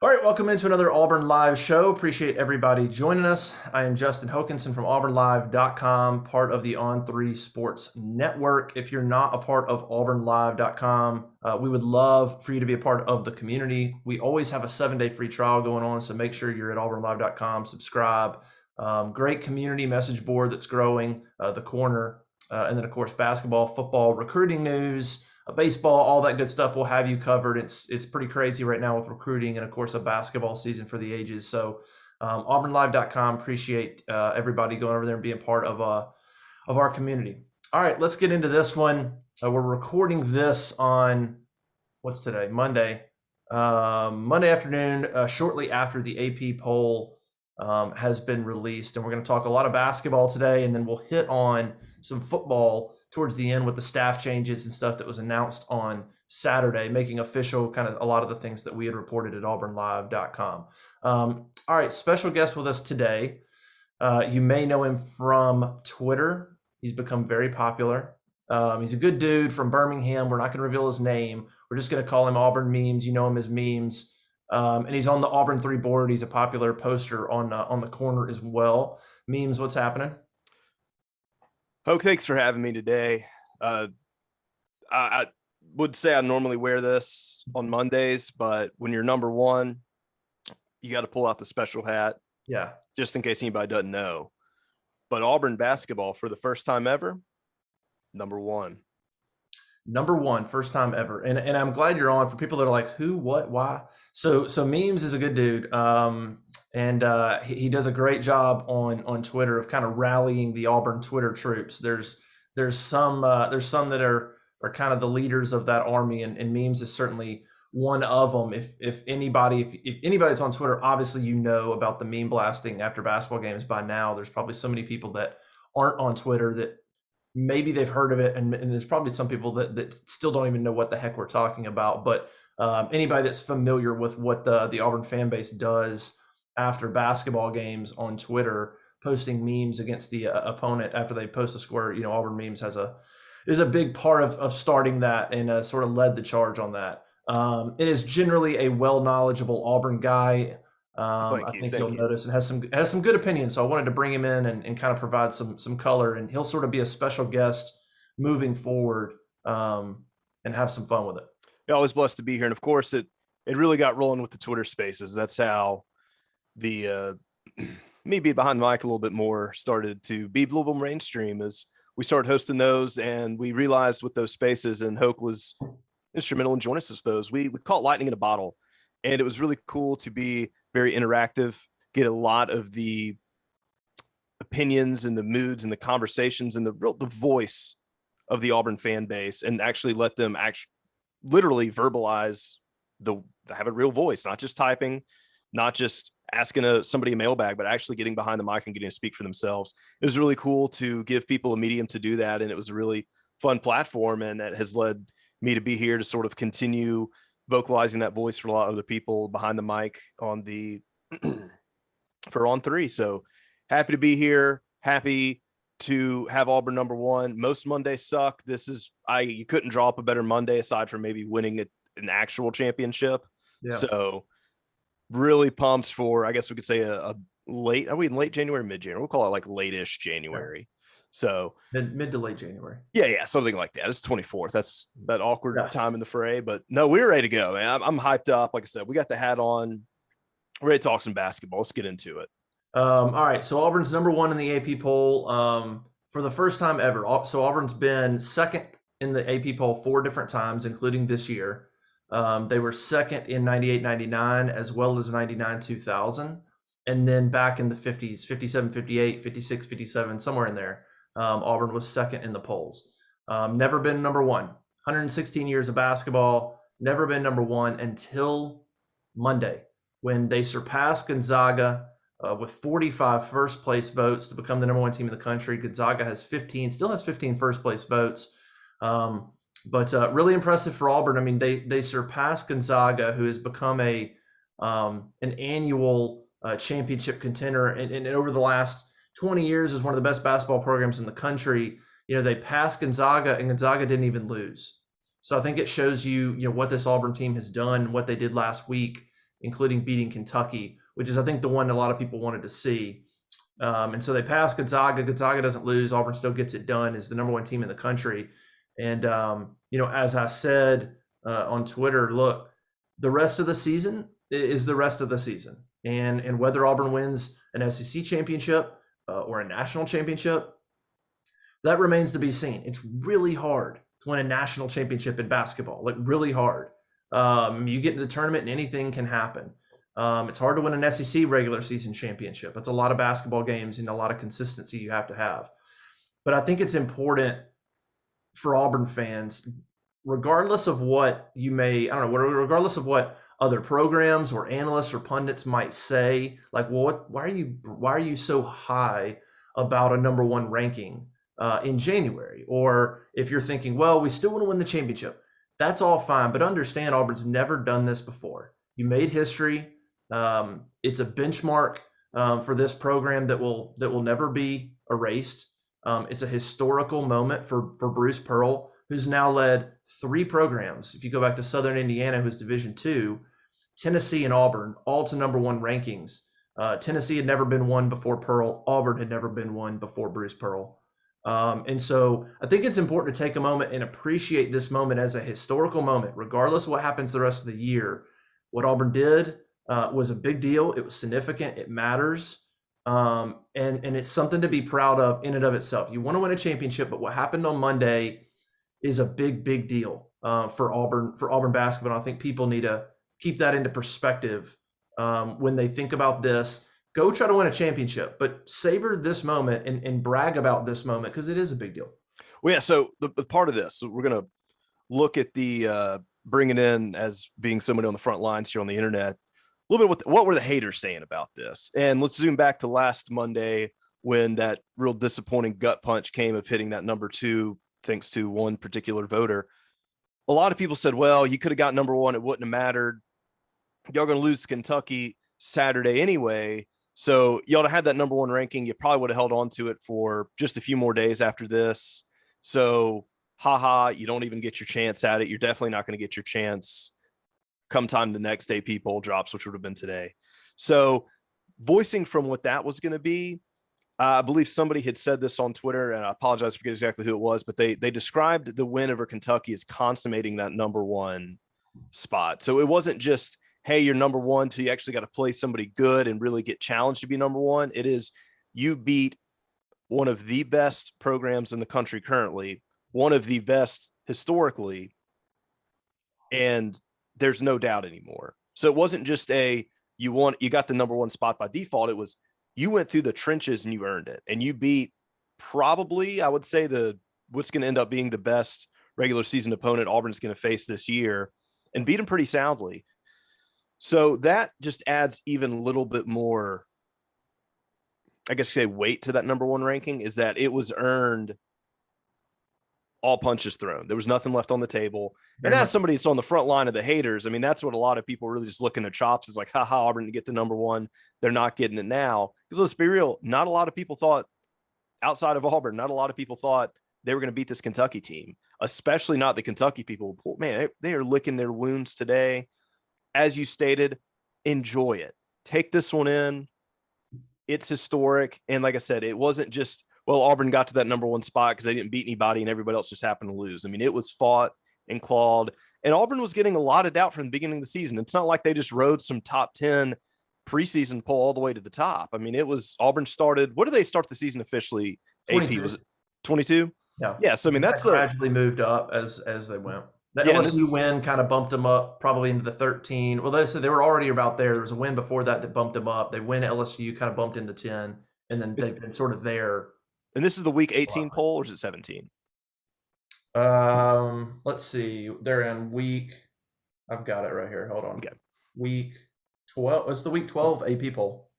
All right, welcome into another Auburn Live show. Appreciate everybody joining us. I am Justin Hokanson from auburnlive.com, part of the On3 Sports Network. If you're not a part of auburnlive.com, we would love for you to be a part of the community. We always have a 7-day free trial going on, so make sure you're at auburnlive.com, subscribe. Great community message board that's growing, the corner, and then, of course, basketball, football, recruiting news, baseball, all that good stuff. We'll have you covered. It's pretty crazy right now with recruiting and, of course, a basketball season for the ages. So auburnlive.com. Appreciate everybody going over there and being part of our community. All right, let's get into this one. We're recording this on, what's today? Monday. Monday afternoon, shortly after the AP poll has been released. And we're going to talk a lot of basketball today, and then we'll hit on some football towards the end with the staff changes and stuff that was announced on Saturday, making official kind of a lot of the things that we had reported at auburnlive.com. All right, special guest with us today. You may know him from Twitter. He's become very popular. He's a good dude from Birmingham. We're not going to reveal his name. We're just going to call him Auburn Memes. You know him as Memes. And he's on the Auburn 3 board. He's a popular poster on the corner as well. Memes, what's happening? Hoke, thanks for having me today. I would say I normally wear this on Mondays, but when you're number one, you got to pull out the special hat. Yeah. Just in case anybody doesn't know. But Auburn basketball, for the first time ever, number one. Number one, first time ever. And I'm glad you're on. For people that are like, who, what, why? So Memes is a good dude. And he does a great job on Twitter of kind of rallying the Auburn Twitter troops. There's some that are kind of the leaders of that army, and Memes is certainly one of them. If anybody that's on Twitter, obviously you know about the meme blasting after basketball games by now. There's probably so many people that aren't on Twitter that maybe they've heard of it, and there's probably some people that still don't even know what the heck we're talking about. But anybody that's familiar with what the Auburn fan base does after basketball games on Twitter, posting memes against the opponent after they post a score, Auburn Memes is a big part of starting that and sort of led the charge on that. It is generally a well-knowledgeable Auburn guy. I think you'll notice, and has some good opinions. So I wanted to bring him in and kind of provide some color, and he'll sort of be a special guest moving forward and have some fun with it. Yeah, always blessed to be here. And of course, it really got rolling with the Twitter spaces. That's how the me being behind the mic a little bit more started to be a little bit mainstream as we started hosting those, and we realized with those spaces, and Hoke was instrumental in joining us with those. We call it lightning in a bottle, and it was really cool to be very interactive, get a lot of the opinions and the moods and the conversations and the voice of the Auburn fan base, and actually let them literally verbalize have a real voice, not just typing, not just asking somebody a mailbag, but actually getting behind the mic and getting to speak for themselves. It was really cool to give people a medium to do that. And it was a really fun platform. And that has led me to be here to sort of continue vocalizing that voice for a lot of the people behind the mic on the for On3. So happy to be here. Happy to have Auburn number one. Most Mondays suck. You couldn't draw up a better Monday aside from maybe winning an actual championship. Yeah. So really pumped for, I guess we could say are we in late January, mid-January? We'll call it like late-ish January. Yeah. So mid to late January. Yeah, something like that. It's 24th. That's that awkward time in the fray. But no, we're ready to go, man. I'm hyped up. Like I said, we got the hat on. We're ready to talk some basketball. Let's get into it. All right. So Auburn's number one in the AP poll for the first time ever. So Auburn's been second in the AP poll 4 different times, including this year. They were second in 98-99 as well as 99-2000. And then back in the 50s, 57, 58, 56, 57, somewhere in there. Auburn was second in the polls. Never been number one. 116 years of basketball, never been number one until Monday, when they surpassed Gonzaga with 45 first place votes to become the number one team in the country. Gonzaga has 15, still has 15 first place votes. But really impressive for Auburn. I mean, they surpassed Gonzaga, who has become an annual championship contender, and over the last 20 years is one of the best basketball programs in the country. They passed Gonzaga, and Gonzaga didn't even lose. So I think it shows you, what this Auburn team has done, what they did last week, including beating Kentucky, which is, I think, the one a lot of people wanted to see. And so they passed Gonzaga. Gonzaga doesn't lose. Auburn still gets it done, is the number one team in the country. And, as I said on Twitter, look, the rest of the season is the rest of the season. And whether Auburn wins an SEC championship or a national championship, that remains to be seen. It's really hard to win a national championship in basketball, like really hard. You get into the tournament and anything can happen. It's hard to win an SEC regular season championship. It's a lot of basketball games and a lot of consistency you have to have. But I think it's important for Auburn fans, regardless of what you may, regardless of what other programs or analysts or pundits might say, like, well, why are you so high about a number one ranking in January? Or if you're thinking, well, we still want to win the championship, that's all fine. But understand, Auburn's never done this before. You made history. It's a benchmark for this program that will never be erased. It's a historical moment for Bruce Pearl, who's now led 3 programs. If you go back to Southern Indiana, who's Division II, Tennessee and Auburn, all to number one rankings. Tennessee had never been one before Pearl. Auburn had never been one before Bruce Pearl. And so I think it's important to take a moment and appreciate this moment as a historical moment, regardless of what happens the rest of the year. What Auburn did was a big deal. It was significant. It matters. And it's something to be proud of in and of itself. You want to win a championship, but what happened on Monday is a big, big deal for Auburn basketball. And I think people need to keep that into perspective when they think about this. Go try to win a championship, but savor this moment and brag about this moment because it is a big deal. Well, yeah. So the part of this, so we're going to look at the bringing in as being somebody on the front lines here on the internet. A little bit what were the haters saying about this? And let's zoom back to last Monday when that real disappointing gut punch came of hitting that number 2, thanks to one particular voter. A lot of people said, well, you could have got number 1. It wouldn't have mattered. Y'all going to lose to Kentucky Saturday anyway. So y'all had that number 1 ranking. You probably would have held on to it for just a few more days after this. So, you don't even get your chance at it. You're definitely not going to get your chance come time the next day people drops, which would have been today. So voicing from what that was going to be, I believe somebody had said this on Twitter, and I apologize, I forget exactly who it was, but they described the win over Kentucky as consummating that number 1 spot. So it wasn't just, hey, you're number 1 till you actually got to play somebody good and really get challenged to be number 1. It is you beat one of the best programs in the country currently, one of the best historically, and there's no doubt anymore. So it wasn't just you got the number 1 spot by default. It was you went through the trenches and you earned it, and you beat probably, I would say, what's going to end up being the best regular season opponent Auburn's going to face this year, and beat them pretty soundly. So that just adds even a little bit more, I guess you say, weight to that number 1 ranking, is that it was earned, all punches thrown. There was nothing left on the table. And as somebody that's on the front line of the haters, I mean, that's what a lot of people really just look in their chops is like, Auburn to get the number 1. They're not getting it now. Because let's be real, not a lot of people thought, outside of Auburn, not a lot of people thought they were going to beat this Kentucky team, especially not the Kentucky people. Man, they are licking their wounds today. As you stated, enjoy it. Take this one in. It's historic. And like I said, it wasn't just, well, Auburn got to that number 1 spot because they didn't beat anybody and everybody else just happened to lose. I mean, it was fought and clawed, and Auburn was getting a lot of doubt from the beginning of the season. It's not like they just rode some top 10 preseason poll all the way to the top. I mean, it was Auburn started. What did they start the season officially? 22. AP, was it 22? Yeah. Yeah. So I mean, that's gradually moved up as they went. The LSU win kind of bumped them up probably into the 13. Well, they said they were already about there. There was a win before that bumped them up. They win LSU, kind of bumped into 10, and then they've been sort of there. And this is the week 18 poll, or is it 17? Let's see. They're in week. I've got it right here. Hold on. Okay. Week 12. It's the week 12 AP poll.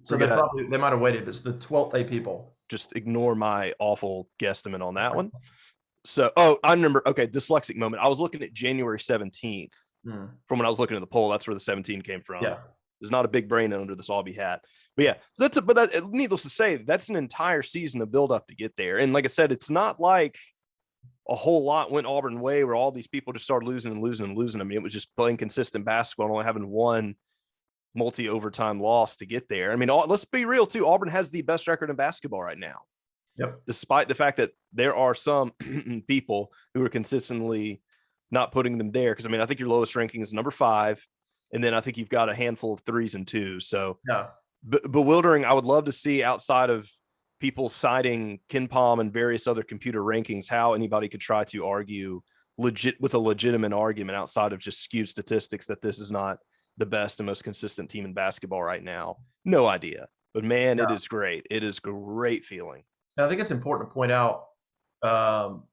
So they might have waited. It's the 12th AP poll. Just ignore my awful guesstimate on that one. So, I remember. Okay, dyslexic moment. I was looking at January 17th from when I was looking at the poll. That's where the 17 came from. Yeah. There's not a big brain under this Aubie hat. But yeah, so needless to say, that's an entire season of build up to get there. And like I said, it's not like a whole lot went Auburn way, where all these people just started losing and losing and losing. I mean, it was just playing consistent basketball and only having one multi-overtime loss to get there. I mean, let's be real too. Auburn has the best record in basketball right now. Yep. Despite the fact that there are some people who are consistently not putting them there. Because I mean, I think your lowest ranking is number 5. And then I think you've got a handful of 3s and 2s. So Yeah. bewildering. I would love to see, outside of people citing KenPom and various other computer rankings, how anybody could try to argue with a legitimate argument outside of just skewed statistics that this is not the best and most consistent team in basketball right now. No idea. But man, It is great. It is great feeling. And I think it's important to point out, so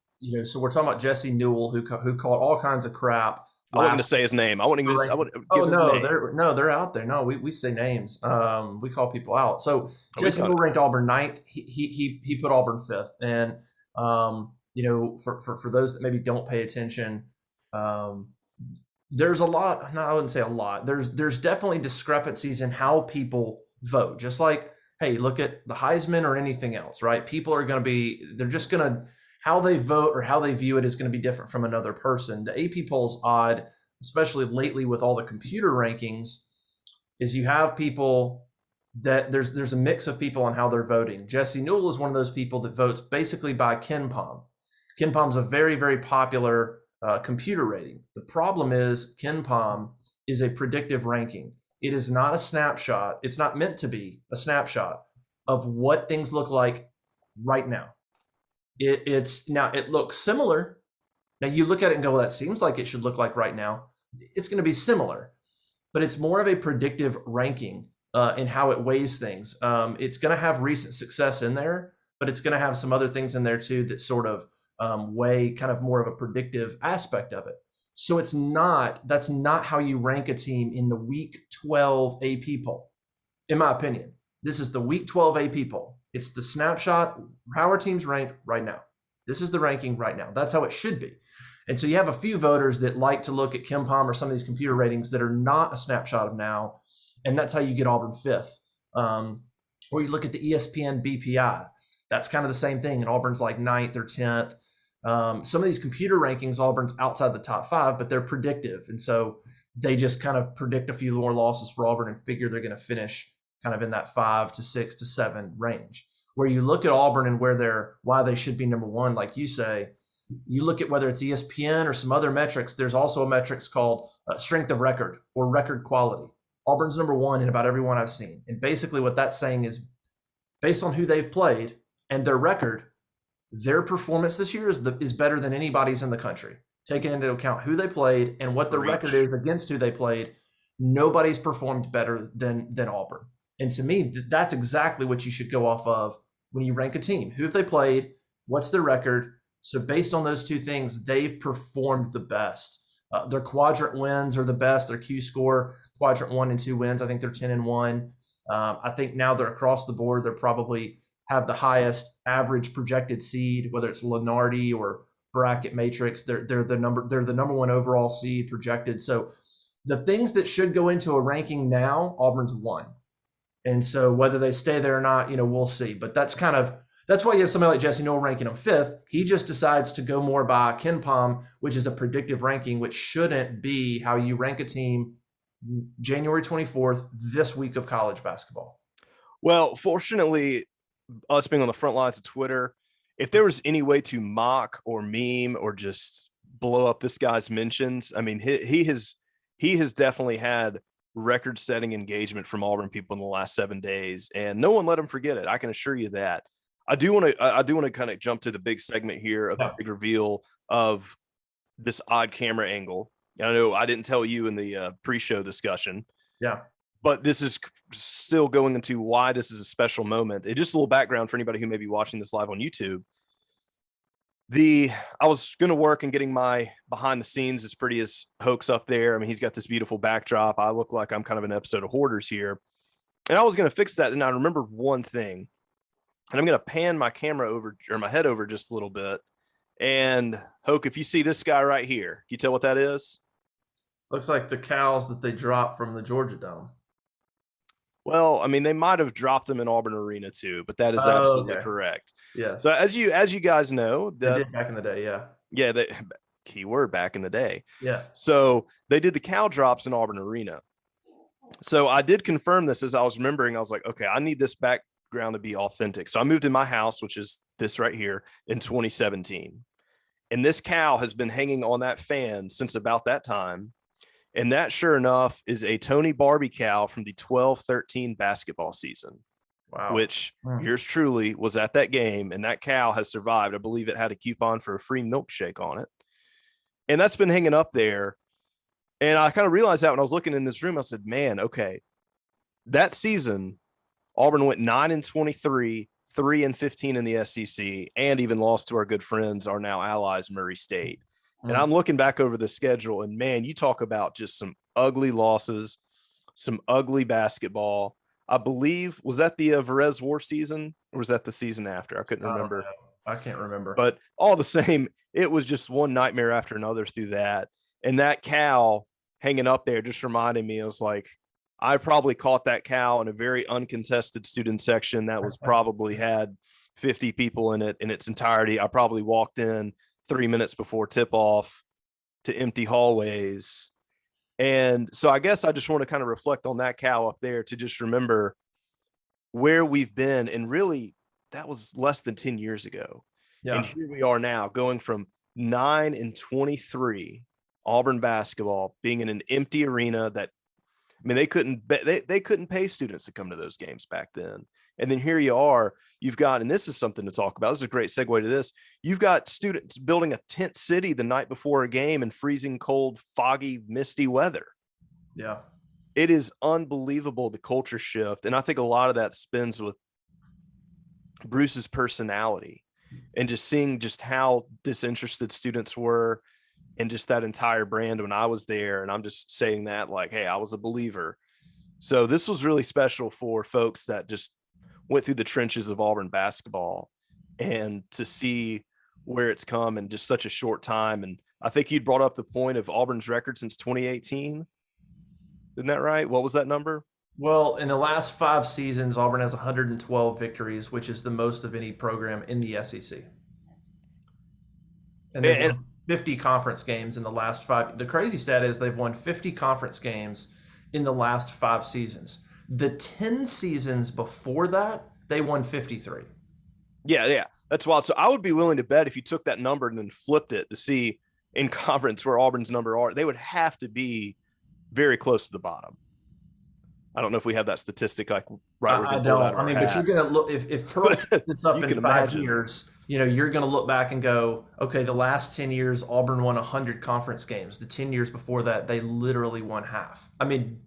we're talking about Jesse Newell, who called all kinds of crap. I wasn't going to say his name. I wouldn't even. They're out there. No, we say names. We call people out. So Jesse Newell ranked Auburn 9th. He put Auburn 5th. And for those that maybe don't pay attention, there's a lot. No, I wouldn't say a lot. There's definitely discrepancies in how people vote. Just like, hey, look at the Heisman or anything else, right? People are going to be. They're just going to. How they vote or how they view it is going to be different from another person. The AP poll's odd, especially lately with all the computer rankings, is you have people that there's a mix of people on how they're voting. Jesse Newell is one of those people that votes basically by KenPom. KenPom's a very, very popular computer rating. The problem is KenPom is a predictive ranking. It is not a snapshot. It's not meant to be a snapshot of what things look like right now. It looks similar. Now you look at it and go, well, that seems like it should look like right now. It's going to be similar, but it's more of a predictive ranking in how it weighs things. It's going to have recent success in there, but it's going to have some other things in there too that sort of weigh kind of more of a predictive aspect of it. So that's not how you rank a team in the week 12 AP poll. In my opinion, this is the week 12 AP poll. It's the snapshot, how our team's ranked right now. This is the ranking right now. That's how it should be. And so you have a few voters that like to look at KenPom or some of these computer ratings that are not a snapshot of now. And that's how you get Auburn 5th. Or you look at the ESPN BPI. That's kind of the same thing. And Auburn's like 9th or 10th. Some of these computer rankings, Auburn's outside the top 5, but they're predictive. And so they just kind of predict a few more losses for Auburn and figure they're going to finish kind of in that 5 to 6 to 7 range. Where you look at Auburn and why they should be number 1, like you say, you look at whether it's ESPN or some other metrics. There's also a metrics called strength of record or record quality. Auburn's number 1 in about every one I've seen. And basically what that's saying is, based on who they've played and their record, their performance this year is better than anybody's in the country. Taking into account who they played and what the record is against who they played, nobody's performed better than Auburn. And to me, that's exactly what you should go off of when you rank a team. Who have they played? What's their record? So based on those two things, they've performed the best. Their quadrant wins are the best. Their Q score, quadrant 1 and 2 wins. I think they're 10-1. I think now they're across the board. They're probably have the highest average projected seed, whether it's Lenardi or bracket matrix. They're the number 1 overall seed projected. So the things that should go into a ranking now, Auburn's 1. And so whether they stay there or not, we'll see. But that's why you have somebody like Jesse Newell ranking him 5th. He just decides to go more by KenPom, which is a predictive ranking, which shouldn't be how you rank a team January 24th, this week of college basketball. Well, fortunately, us being on the front lines of Twitter, if there was any way to mock or meme or just blow up this guy's mentions, I mean, he has definitely had record-setting engagement from Auburn people in the last 7 days, and no one let him forget it. I can assure you that. I do want to kind of jump to the big segment here of the big reveal of this odd camera angle. I know I didn't tell you in the pre-show discussion. Yeah. But this is still going into why this is a special moment. Just a little background for anybody who may be watching this live on YouTube. I was going to work and getting my behind the scenes as pretty as Hoke's up there. I mean, he's got this beautiful backdrop. I look like I'm kind of an episode of Hoarders here. And I was going to fix that. And I remembered one thing. And I'm going to pan my camera over, or my head over just a little bit. And Hoke, if you see this guy right here, can you tell what that is? Looks like the cows that they dropped from the Georgia Dome. Well, I mean, they might have dropped them in Auburn Arena too, but that is absolutely correct. Yeah. So as you guys know, they did back in the day, yeah. Yeah, they keyword back in the day. Yeah. So they did the cow drops in Auburn Arena. So I did confirm this as I was remembering. I was like, okay, I need this background to be authentic. So I moved in my house, which is this right here, in 2017. And this cow has been hanging on that fan since about that time. And that, sure enough, is a Tony Barbie cow from the 12-13 basketball season, Wow. which yours truly was at that game. And that cow has survived. I believe it had a coupon for a free milkshake on it. And that's been hanging up there. And I kind of realized that when I was looking in this room, I said, man, okay, that season, Auburn went 9-23, 3-15 in the SEC, and even lost to our good friends, our now allies, Murray State. And I'm looking back over the schedule, and man, you talk about just some ugly losses, some ugly basketball. I believe, was that the Varese War season, or was that the season after? I couldn't remember. I can't remember. But all the same, it was just one nightmare after another through that. And that cow hanging up there just reminded me, I was like, I probably caught that cow in a very uncontested student section that was probably had 50 people in it in its entirety. I probably walked in 3 minutes before tip off to empty hallways. And so I guess I just want to kind of reflect on that cow up there to just remember where we've been. And really, that was less than 10 years ago. Yeah. And here we are now going from 9-23 Auburn basketball being in an empty arena that, I mean, they couldn't pay students to come to those games back then. And then here you are, you've got, and this is something to talk about. This is a great segue to this. You've got students building a tent city the night before a game in freezing cold, foggy, misty weather. Yeah. It is unbelievable, the culture shift. And I think a lot of that spins with Bruce's personality and just seeing just how disinterested students were and just that entire brand when I was there. And I'm just saying that like, hey, I was a believer. So this was really special for folks that just went through the trenches of Auburn basketball and to see where it's come in just such a short time. And I think you'd brought up the point of Auburn's record since 2018. Isn't that right? What was that number? Well, in the last 5 seasons, Auburn has 112 victories, which is the most of any program in the SEC. And they've won 50 conference games in the last 5. The crazy stat is they've won 50 conference games in the last 5 seasons. The 10 seasons before that, they won 53. Yeah, that's wild. So I would be willing to bet if you took that number and then flipped it to see in conference where Auburn's number are, they would have to be very close to the bottom. I don't know if we have that statistic like right. I don't. I mean, but you're going to look if Pearl puts this up in 5 years, you know, you're going to look back and go, okay, the last 10 years Auburn won 100 conference games. The 10 years before that, they literally won half. I mean,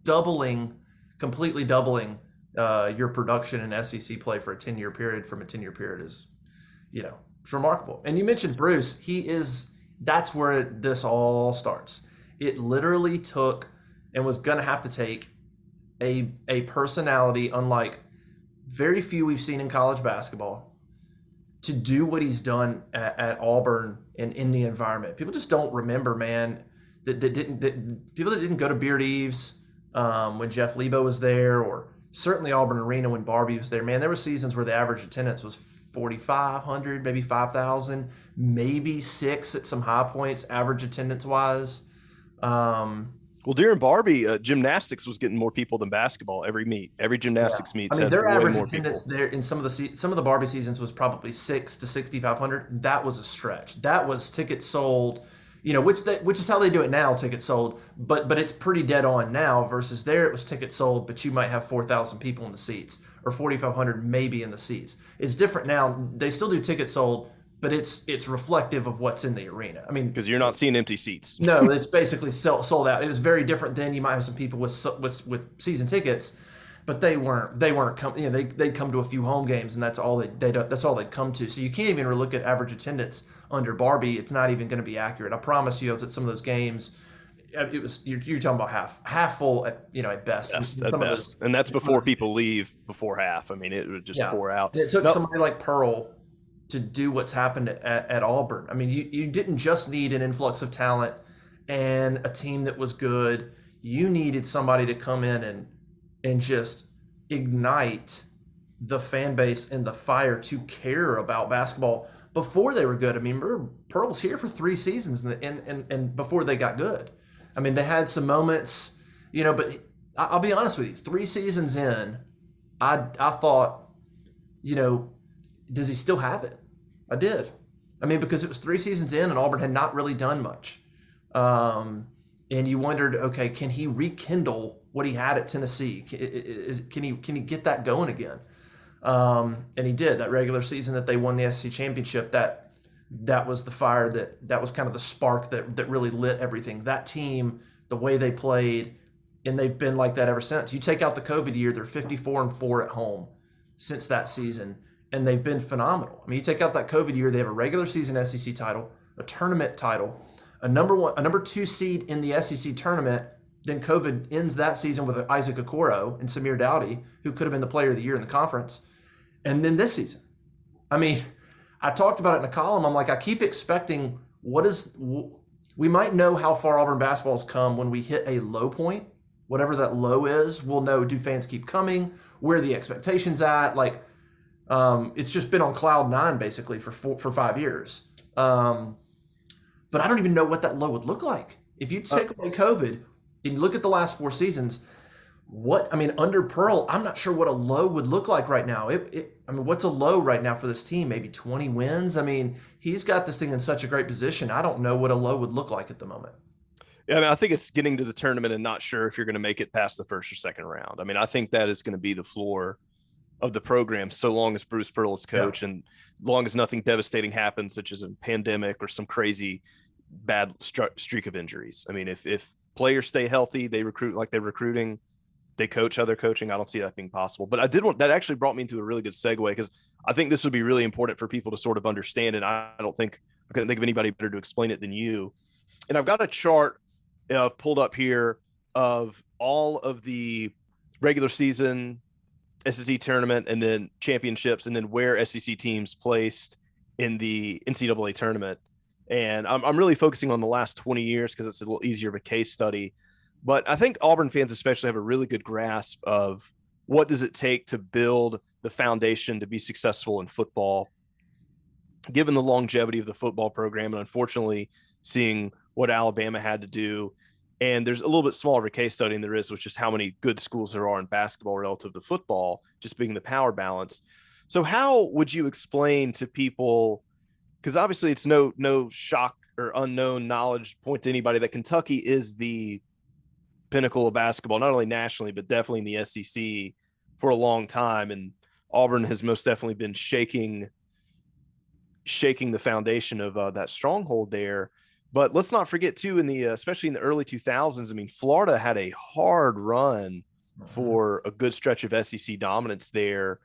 completely doubling your production in SEC play for a 10-year period from a 10-year period is, you know, it's remarkable. And you mentioned Bruce. That's where this all starts. It literally took and was going to have to take a personality unlike very few we've seen in college basketball to do what he's done at Auburn and in the environment. People just don't remember, man, that people that didn't go to Beard Eves when Jeff Lebo was there, or certainly Auburn Arena when Barbie was there. Man, there were seasons where the average attendance was 4,500, maybe 5,000, maybe 6 at some high points, average attendance wise. Well, during Barbie, gymnastics was getting more people than basketball every meet. Every gymnastics meet. I mean, their average attendance there in some of the Barbie seasons was probably 6,000 to 6,500. That was a stretch. That was tickets sold, you know, which is how they do it now. Tickets sold, but it's pretty dead on now. Versus there, it was tickets sold, but you might have 4,000 people in the seats or 4,500 maybe in the seats. It's different now. They still do tickets sold, but it's reflective of what's in the arena. I mean, because you're not seeing empty seats. No, it's basically sold out. It was very different then. You might have some people with season tickets, but they weren't you know, they'd come to a few home games, and that's all that's all they'd come to. So you can't even look at average attendance under Barbie. It's not even going to be accurate. I promise you, I was at some of those games. It was you're talking about half full at best. Yes, at best, and that's before people leave before half. I mean, it would just pour out. And it took somebody like Pearl to do what's happened at Auburn. I mean, you didn't just need an influx of talent and a team that was good. You needed somebody to come in and just ignite the fan base and the fire to care about basketball before they were good. I mean, remember, Pearl was here for 3 seasons and before they got good. I mean, they had some moments, but I'll be honest with you, 3 seasons in, I thought, does he still have it? I did. I mean, because it was 3 seasons in and Auburn had not really done much. And you wondered, okay, can he rekindle what he had at Tennessee? Can he get that going again? And he did. That regular season that they won the SEC championship, that was the fire that was kind of the spark that really lit everything. That team, the way they played, and they've been like that ever since. You take out the COVID year, they're 54-4 at home since that season, and they've been phenomenal. I mean, you take out that COVID year, they have a regular season SEC title, a tournament title, a number 2 seed in the SEC tournament. Then COVID ends that season with Isaac Okoro and Samir Dowdy, who could have been the player of the year in the conference. And then this season, I mean, I talked about it in a column. I'm like, I keep expecting we might know how far Auburn basketball has come when we hit a low point. Whatever that low is, we'll know, do fans keep coming? Where are the expectations at? Like, it's just been on cloud 9 basically for 5 years. But I don't even know what that low would look like. If you take away COVID and look at the last 4 seasons, under Pearl, I'm not sure what a low would look like right now. What's a low right now for this team? Maybe 20 wins? I mean, he's got this thing in such a great position. I don't know what a low would look like at the moment. Yeah, I mean, I think it's getting to the tournament and not sure if you're going to make it past the first or second round. I mean, I think that is going to be the floor of the program so long as Bruce Pearl is coach, and long as nothing devastating happens, such as a pandemic or some crazy bad streak of injuries. I mean, if players stay healthy, they recruit like they're recruiting, they coach how they're coaching, I don't see that being possible. But that actually brought me into a really good segue, because I think this would be really important for people to sort of understand, and I couldn't think of anybody better to explain it than you. And I've got a chart pulled up here of all of the regular season, SEC tournament, and then championships, and then where SEC teams placed in the NCAA tournament. And I'm really focusing on the last 20 years because it's a little easier of a case study. But I think Auburn fans especially have a really good grasp of what does it take to build the foundation to be successful in football, given the longevity of the football program, and unfortunately seeing what Alabama had to do. And there's a little bit smaller of a case study than there is, which is how many good schools there are in basketball relative to football, just being the power balance. So how would you explain to people, because obviously it's no shock or unknown knowledge point to anybody, that Kentucky is the pinnacle of basketball, not only nationally, but definitely in the SEC for a long time. And Auburn has most definitely been shaking the foundation of that stronghold there. But let's not forget too, especially in the early 2000s, I mean, Florida had a hard run for a good stretch of SEC dominance there,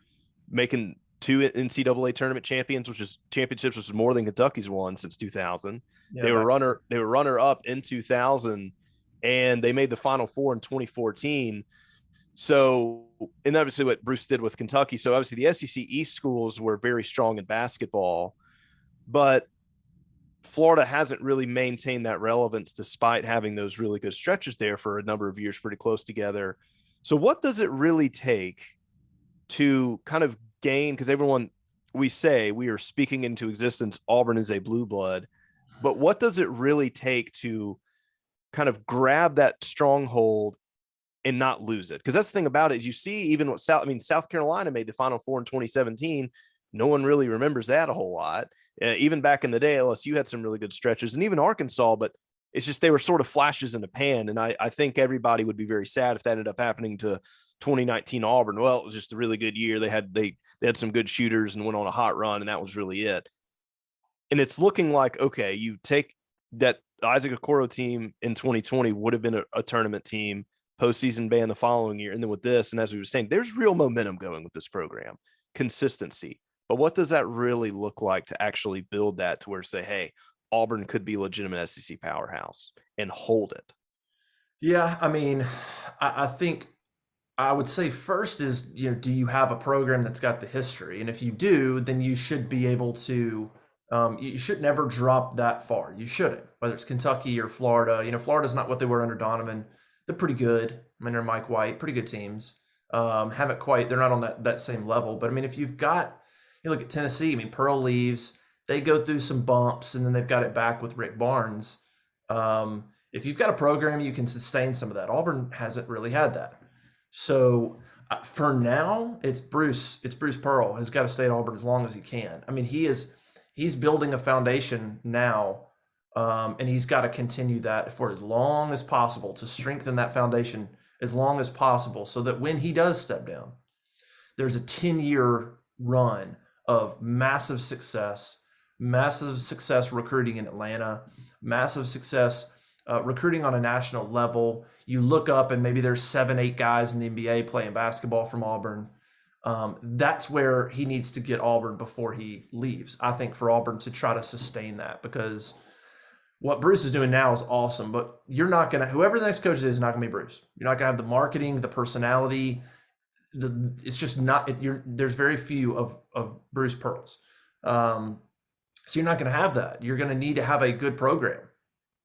making 2 NCAA tournament championships, which is more than Kentucky's won since 2000. Yeah, they were runner up in 2000, and they made the Final Four in 2014. So, and obviously what Bruce did with Kentucky. So obviously the SEC East schools were very strong in basketball, but Florida hasn't really maintained that relevance despite having those really good stretches there for a number of years pretty close together. So what does it really take to kind of gain, because we say we are speaking into existence, Auburn is a blue blood, but what does it really take to kind of grab that stronghold and not lose it? Because that's the thing about it, is you see even what South Carolina made the Final Four in 2017. No one really remembers that a whole lot. Even back in the day, LSU had some really good stretches, and even Arkansas, but it's just they were sort of flashes in the pan. And I think everybody would be very sad if that ended up happening to 2019 Auburn. Well, it was just a really good year. They had some good shooters and went on a hot run, and that was really it. And it's looking like, okay, you take that Isaac Okoro team in 2020 would have been a tournament team, postseason ban the following year. And then with this, and as we were saying, there's real momentum going with this program, consistency. But what does that really look like to actually build that to where say, hey, Auburn could be a legitimate SEC powerhouse and hold it? Yeah, I mean, I think I would say first is, do you have a program that's got the history? And if you do, then you should be able to, you should never drop that far. You shouldn't, whether it's Kentucky or Florida. Florida's not what they were under Donovan. They're pretty good. I mean, they're Mike White, pretty good teams. Haven't quite, they're not on that same level. But I mean, if you look at Tennessee, I mean, Pearl leaves, they go through some bumps, and then they've got it back with Rick Barnes. If you've got a program, you can sustain some of that. Auburn hasn't really had that. So for now, it's Bruce Pearl has got to stay at Auburn as long as he can. I mean, he's building a foundation now, and he's got to continue that for as long as possible to strengthen that foundation as long as possible, so that when he does step down, there's a 10-year run of massive success recruiting in Atlanta, massive success recruiting on a national level. You look up and maybe there's 7-8 guys in the NBA playing basketball from Auburn. That's where he needs to get Auburn before he leaves, I think, for Auburn to try to sustain that, because what Bruce is doing now is awesome, but whoever the next coach is not going to be Bruce. You're not going to have the marketing, the personality. It's just not, there's very few of Bruce Pearls. So you're not going to have that. You're going to need to have a good program.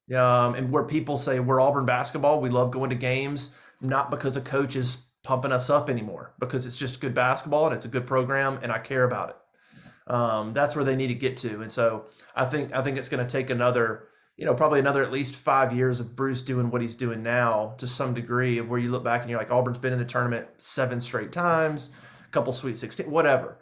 And where people say we're Auburn basketball, we love going to games, not because a coach is pumping us up anymore, because it's just good basketball and it's a good program and I care about it. That's where they need to get to. And so I think it's going to take probably another at least 5 years of Bruce doing what he's doing now, to some degree, of where you look back and you're like, Auburn's been in the tournament 7 straight times, a couple Sweet 16, whatever.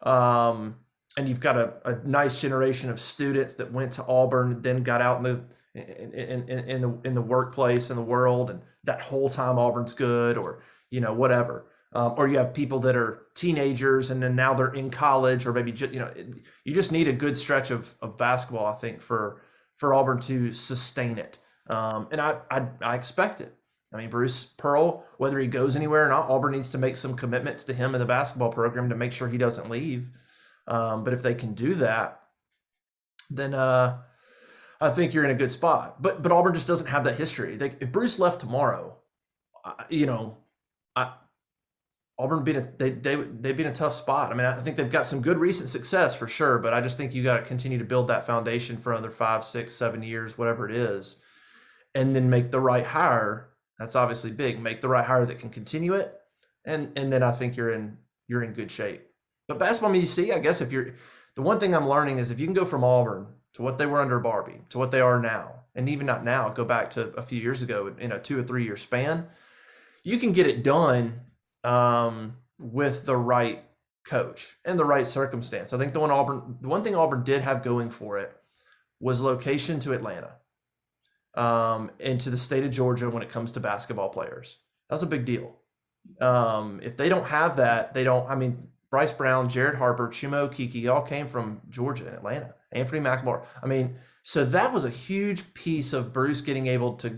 And you've got a nice generation of students that went to Auburn, then got out in the workplace, in the world, and that whole time Auburn's good, or whatever. Or you have people that are teenagers and then now they're in college, or maybe you just need a good stretch of basketball, I think, for Auburn to sustain it. And I expect it. I mean, Bruce Pearl, whether he goes anywhere or not, Auburn needs to make some commitments to him in the basketball program to make sure he doesn't leave. But if they can do that, then I think you're in a good spot. But Auburn just doesn't have that history. If Bruce left tomorrow, Auburn they'd be in a tough spot. I mean, I think they've got some good recent success for sure, but I just think you got to continue to build that foundation for another 5, 6, 7 years, whatever it is, and then make the right hire. That's obviously big. Make the right hire that can continue it, and then I think you're in good shape. But basketball means, I guess, the one thing I'm learning is if you can go from Auburn to what they were under Barbie to what they are now, and even not now, go back to a few years ago in a 2 or 3 year span, you can get it done with the right coach and the right circumstance. I think the one thing Auburn did have going for it was location to Atlanta, and to the state of Georgia when it comes to basketball players. That's a big deal. If they don't have that, Bryce Brown, Jared Harper, Chimo Okeke all came from Georgia and Atlanta. Anthony McLemore. So that was a huge piece of Bruce being able to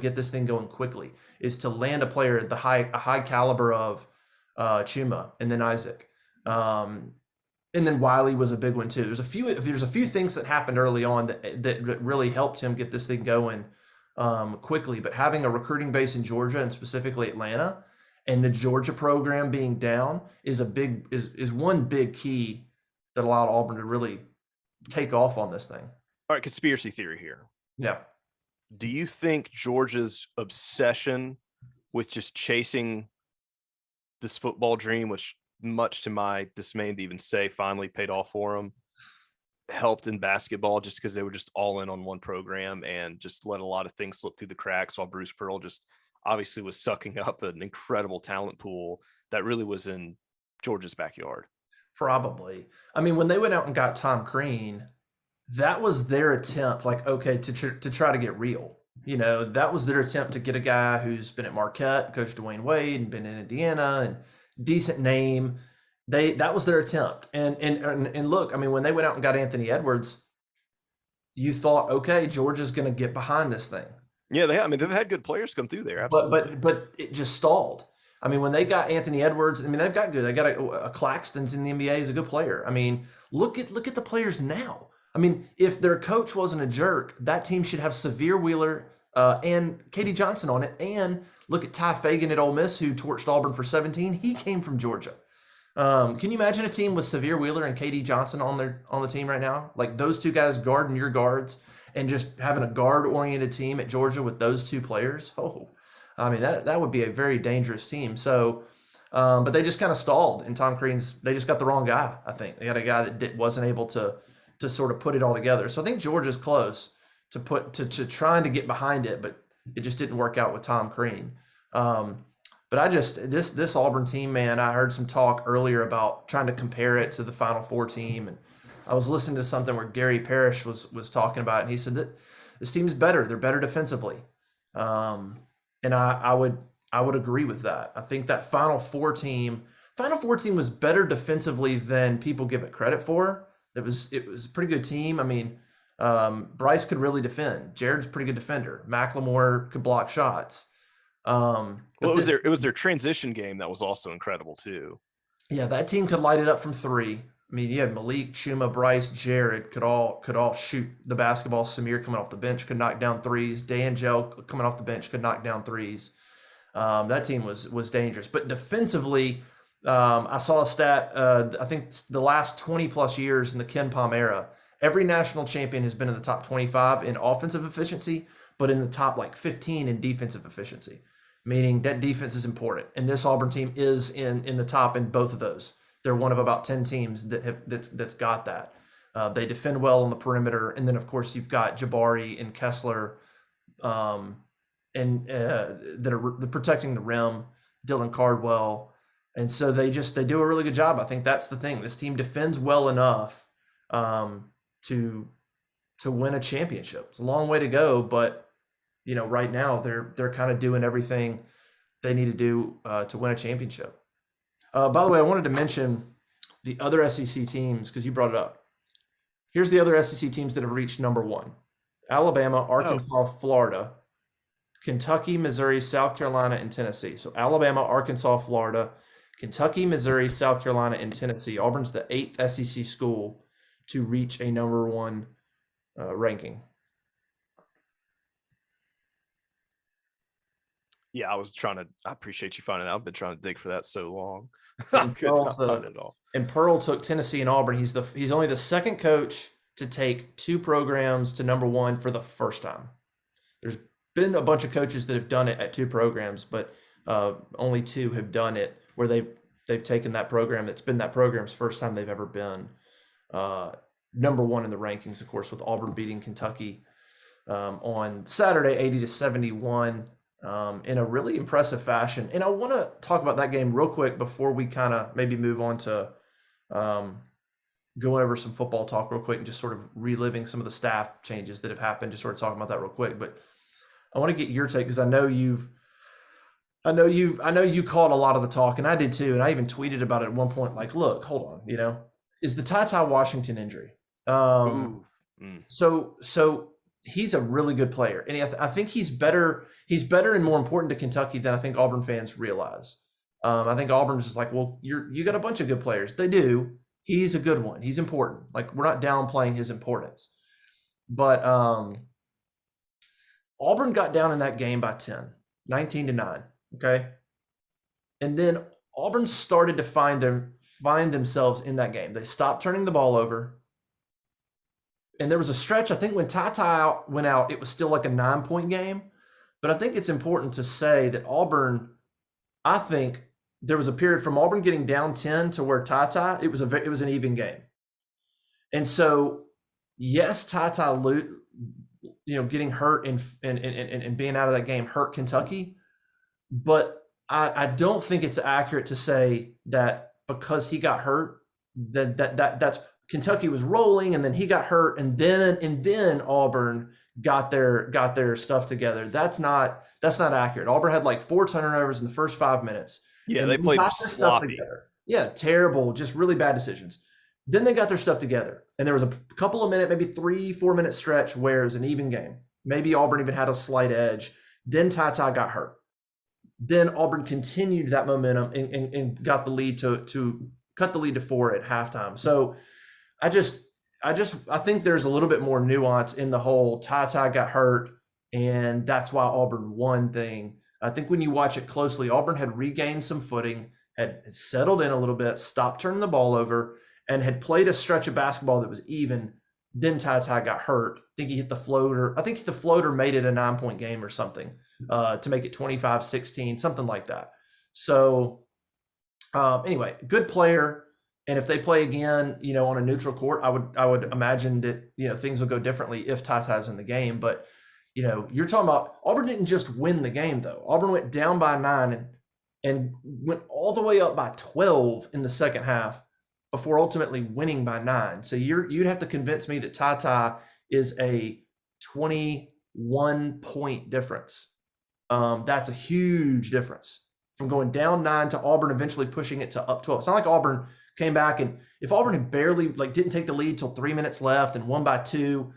get this thing going quickly, is to land a player at a high caliber of Chuma, and then Isaac. And then Wiley was a big one too. There's a few things that happened early on that really helped him get this thing going quickly. But having a recruiting base in Georgia, and specifically Atlanta, and the Georgia program being down is one big key that allowed Auburn to really take off on this thing. All right, conspiracy theory here. Yeah. Do you think Georgia's obsession with just chasing this football dream, which much to my dismay to even say finally paid off for them, helped in basketball, just because they were just all in on one program and just let a lot of things slip through the cracks, while Bruce Pearl just obviously was sucking up an incredible talent pool that really was in Georgia's backyard? Probably. When they went out and got Tom Crean, that was their attempt, to try to get real. That was their attempt to get a guy who's been at Marquette, Coach Dwayne Wade, and been in Indiana, and decent name. That was their attempt. And look, when they went out and got Anthony Edwards, you thought, okay, Georgia's going to get behind this thing. Yeah, they've had good players come through there. Absolutely. But it just stalled. When they got Anthony Edwards, they've got good. They got a Claxton's in the NBA. He's a good player. Look at the players now. If their coach wasn't a jerk, that team should have Severe Wheeler and Katie Johnson on it. And look at Ty Fagan at Ole Miss, who torched Auburn for 17. He came from Georgia. Can you imagine a team with Severe Wheeler and Katie Johnson on the team right now? Like those two guys guarding your guards, and just having a guard-oriented team at Georgia with those two players. Oh, that would be a very dangerous team. So But they just kind of stalled. And Tom Crean's, they just got the wrong guy. I think they got a guy that wasn't able to sort of put it all together. So I think Georgia's close to trying to get behind it, but it just didn't work out with Tom Crean. But I just this Auburn team, man, I heard some talk earlier about trying to compare it to the Final Four team, and I was listening to something where Gary Parrish was talking about it, and he said that this team is better. They're better defensively, and I would agree with that. I think that Final Four team was better defensively than people give it credit for. It was a pretty good team. I mean, Bryce could really defend. Jared's a pretty good defender. McLemore could block shots. Well, it was their transition game that was also incredible too. Yeah, that team could light it up from three. I mean, you had Malik, Chuma, Bryce, Jared could all shoot the basketball. Samir coming off the bench could knock down threes. D'Angelo coming off the bench could knock down threes. That team was dangerous. But defensively, I saw a stat. I think the last 20 plus years in the Ken Pom era, every national champion has been in the top 25 in offensive efficiency, but in the top like 15 in defensive efficiency, meaning that defense is important. And this Auburn team is in the top in both of those. They're one of about 10 teams that's got that. They defend well on the perimeter, and then of course you've got Jabari and Kessler, and that are protecting the rim. Dylan Cardwell, and so they do a really good job. I think that's the thing. This team defends well enough to win a championship. It's a long way to go, but right now they're kind of doing everything they need to do to win a championship. By the way, I wanted to mention the other SEC teams because you brought it up. Here's the other SEC teams that have reached number one: Alabama, Arkansas, Florida, Kentucky, Missouri, South Carolina, and Tennessee. So Alabama, Arkansas, Florida, Kentucky, Missouri, South Carolina, and Tennessee. Auburn's the 8th SEC school to reach a number one ranking. Yeah, I appreciate you finding out. I've been trying to dig for that so long. And Pearl took Tennessee and Auburn. He's only the second coach to take two programs to number one for the first time. There's been a bunch of coaches that have done it at two programs, but only two have done it where they've taken that program. It's been that program's first time they've ever been number one in the rankings, of course, with Auburn beating Kentucky on Saturday, 80-71. In a really impressive fashion. And I want to talk about that game real quick before we kind of maybe move on to going over some football talk real quick and just sort of reliving some of the staff changes that have happened, just sort of talking about that real quick. But I want to get your take because I know you caught a lot of the talk, and I did too. And I even tweeted about it at one point, like, look, hold on, is the Ty Washington injury. So he's a really good player, and I think he's better and more important to Kentucky than I think Auburn fans realize. I think Auburn's just like, well, you got a bunch of good players. They do. He's a good one. He's important. Like, we're not downplaying his importance. But Auburn got down in that game by 10, 19-9. Okay. And then Auburn started to find themselves in that game. They stopped turning the ball over. And there was a stretch, I think when Ty went out, it was still like a 9-point game. But I think it's important to say that Auburn, I think there was a period from Auburn getting down 10 to where Ty, it was an even game. And so, yes, Ty, getting hurt and being out of that game hurt Kentucky. But I don't think it's accurate to say that because he got hurt, that's Kentucky was rolling and then he got hurt and then Auburn got their stuff together. That's not accurate. Auburn had like 4 turnovers in the first 5 minutes. Yeah, they played sloppy. Yeah, terrible, just really bad decisions. Then they got their stuff together. And there was a couple of minutes, maybe 3-4 minute stretch where it was an even game. Maybe Auburn even had a slight edge. Then Ty I hurt. Then Auburn continued that momentum and got the lead to cut the lead to 4 at halftime. So I think there's a little bit more nuance in the whole Ty got hurt and that's why Auburn won thing. I think when you watch it closely, Auburn had regained some footing, had settled in a little bit, stopped turning the ball over, and had played a stretch of basketball that was even. Then Ty got hurt. I think he hit the floater. I think the floater made it a 9-point game or something to make it 25-16, something like that. So Anyway, good player. And if they play again, on a neutral court, I would imagine that things will go differently if Tata's in the game. But you're talking about Auburn didn't just win the game though. Auburn went down by 9 and went all the way up by 12 in the second half before ultimately winning by 9. So you'd have to convince me that Tata is a 21-point difference. That's a huge difference from going down 9 to Auburn eventually pushing it to up 12. It's not like Auburn came back, and if Auburn had barely didn't take the lead till 3 minutes left and won by 2,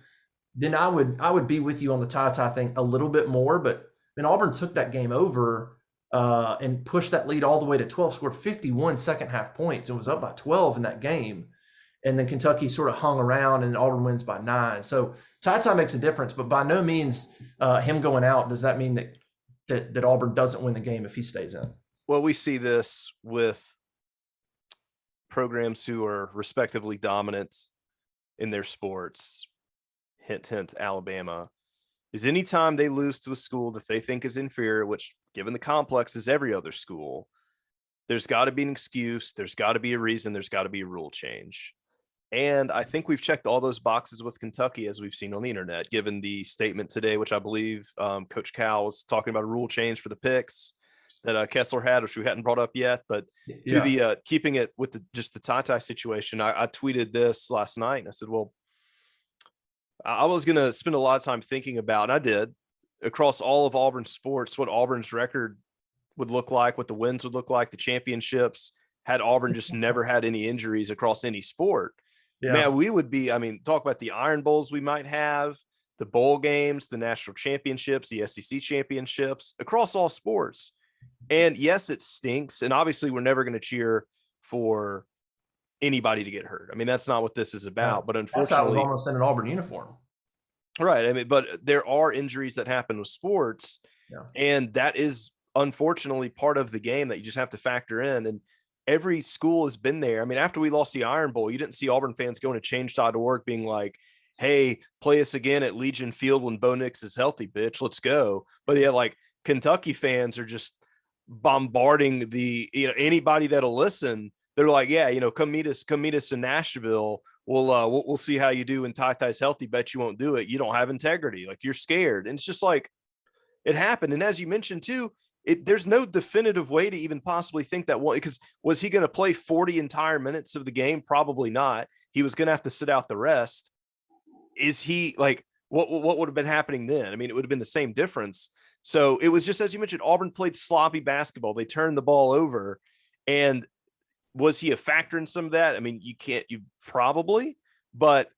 then I would be with you on the Tata thing a little bit more. But Auburn took that game over and pushed that lead all the way to 12, scored 51 second half points, and was up by 12 in that game. And then Kentucky sort of hung around, and Auburn wins by 9. So Tata makes a difference, but by no means him going out does that mean that Auburn doesn't win the game if he stays in. Well, we see this with programs who are respectively dominant in their sports. Hint, hint, Alabama. Is anytime they lose to a school that they think is inferior, which given the complex is every other school, there's got to be an excuse. There's got to be a reason. There's got to be a rule change. And I think we've checked all those boxes with Kentucky, as we've seen on the internet, given the statement today, which I believe Coach Cal was talking about a rule change for the picks that Kessler had, which we hadn't brought up yet. But to the keeping it with just the tie situation, I tweeted this last night, and I said, well, I was going to spend a lot of time thinking about, and I did, across all of Auburn sports, what Auburn's record would look like, what the wins would look like, the championships, had Auburn just never had any injuries across any sport. Yeah. Man, we would be, talk about the Iron Bowls we might have, the bowl games, the national championships, the SEC championships, across all sports. And yes, it stinks. And obviously we're never going to cheer for anybody to get hurt. That's not what this is about. Yeah. But unfortunately, almost in an Auburn uniform. Right. But there are injuries that happen with sports. Yeah. And that is unfortunately part of the game that you just have to factor in. And every school has been there. After we lost the Iron Bowl, you didn't see Auburn fans going to change.org being like, hey, play us again at Legion Field when Bo Nix is healthy, bitch. Let's go. But yeah, Kentucky fans are just bombarding anybody that'll listen. They're like, yeah, come meet us in Nashville. We'll see how you do when Tata's healthy. Bet you won't do it. You don't have integrity. You're scared. And it's just it happened. And as you mentioned too, there's no definitive way to even possibly think that one, because was he going to play 40 entire minutes of the game? Probably not. He was going to have to sit out the rest. Is he what would have been happening then? It would have been the same difference. So it was just, as you mentioned, Auburn played sloppy basketball. They turned the ball over. And was he a factor in some of that? You probably, but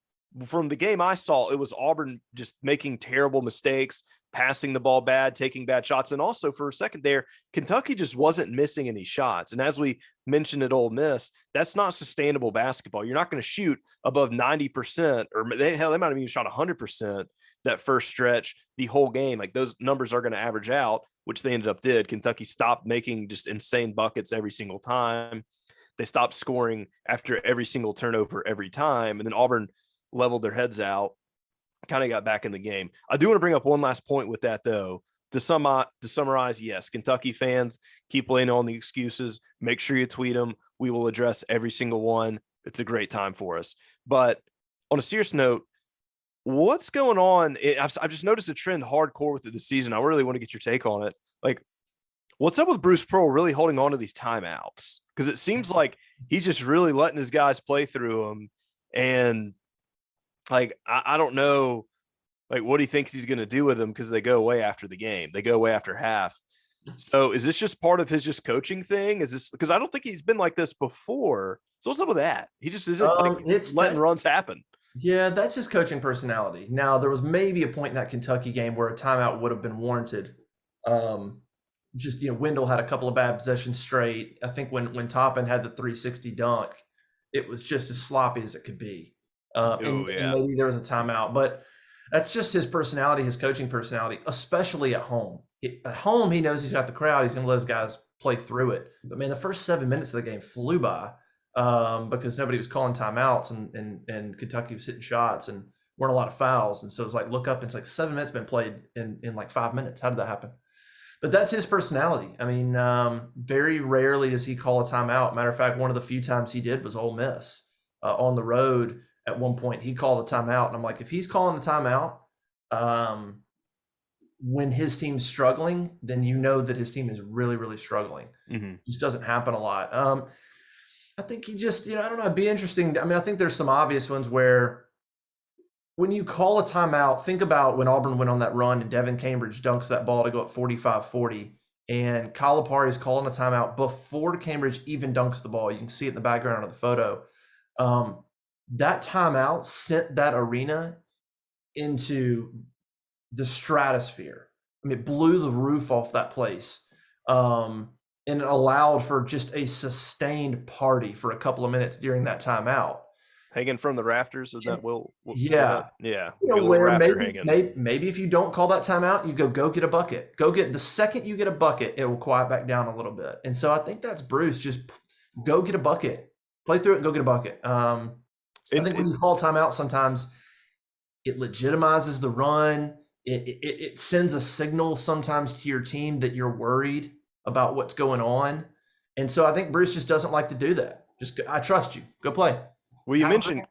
from the game I saw, it was Auburn just making terrible mistakes, passing the ball bad, taking bad shots. And also for a second there, Kentucky just wasn't missing any shots. And as we mentioned at Ole Miss, that's not sustainable basketball. You're not going to shoot above 90%, or they might have even shot 100% that first stretch the whole game. Those numbers are going to average out, which they ended up did. Kentucky stopped making just insane buckets every single time. They stopped scoring after every single turnover every time. And then Auburn leveled their heads out, kind of got back in the game. I do want to bring up one last point with that, though. To summarize, yes, Kentucky fans, keep laying on the excuses. Make sure you tweet them. We will address every single one. It's a great time for us. But on a serious note, what's going on? I've just noticed a trend hardcore with it this season. I really want to get your take on it. What's up with Bruce Pearl really holding on to these timeouts? Because it seems like he's just really letting his guys play through them. And I don't know, what he thinks he's going to do with them, because they go away after the game. They go away after half. So is this just part of his just coaching thing? Is this because I don't think he's been like this before? So what's up with that? He just isn't letting runs happen. Yeah, that's his coaching personality. Now, there was maybe a point in that Kentucky game where a timeout would have been warranted. Wendell had a couple of bad possessions straight. I think when Toppin had the 360 dunk, it was just as sloppy as it could be. And maybe there was a timeout, but that's just his personality, his coaching personality, especially at home. At home, he knows he's got the crowd. He's going to let his guys play through it. But man, the first 7 minutes of the game flew by because nobody was calling timeouts, and Kentucky was hitting shots, and weren't a lot of fouls. And so it's look up, and it's 7 minutes been played in 5 minutes. How did that happen? But that's his personality. I mean, very rarely does he call a timeout. Matter of fact, one of the few times he did was Ole Miss on the road. At one point, he called a timeout, and I'm like, if he's calling a timeout when his team's struggling, then you know that his team is really, really struggling. Mm-hmm. It just doesn't happen a lot. I think he just, I don't know, it'd be interesting. I mean, I think there's some obvious ones where when you call a timeout, think about when Auburn went on that run and Devin Cambridge dunks that ball to go up 45-40, and Calipari is calling a timeout before Cambridge even dunks the ball. You can see it in the background of the photo. That timeout sent that arena into the stratosphere. I mean, it blew the roof off that place. And it allowed for just a sustained party for a couple of minutes during that timeout. Hanging from the rafters of that yeah. Yeah. Where maybe if you don't call that timeout, you go get a bucket. Go get the second you get a bucket, it will quiet back down a little bit. And so I think that's Bruce. Just go get a bucket, play through it, and go get a bucket. I think when you call timeout, sometimes it legitimizes the run. It sends a signal sometimes to your team that you're worried about what's going on. And so I think Bruce just doesn't like to do that. Just, I trust you. Go play. Well, you mentioned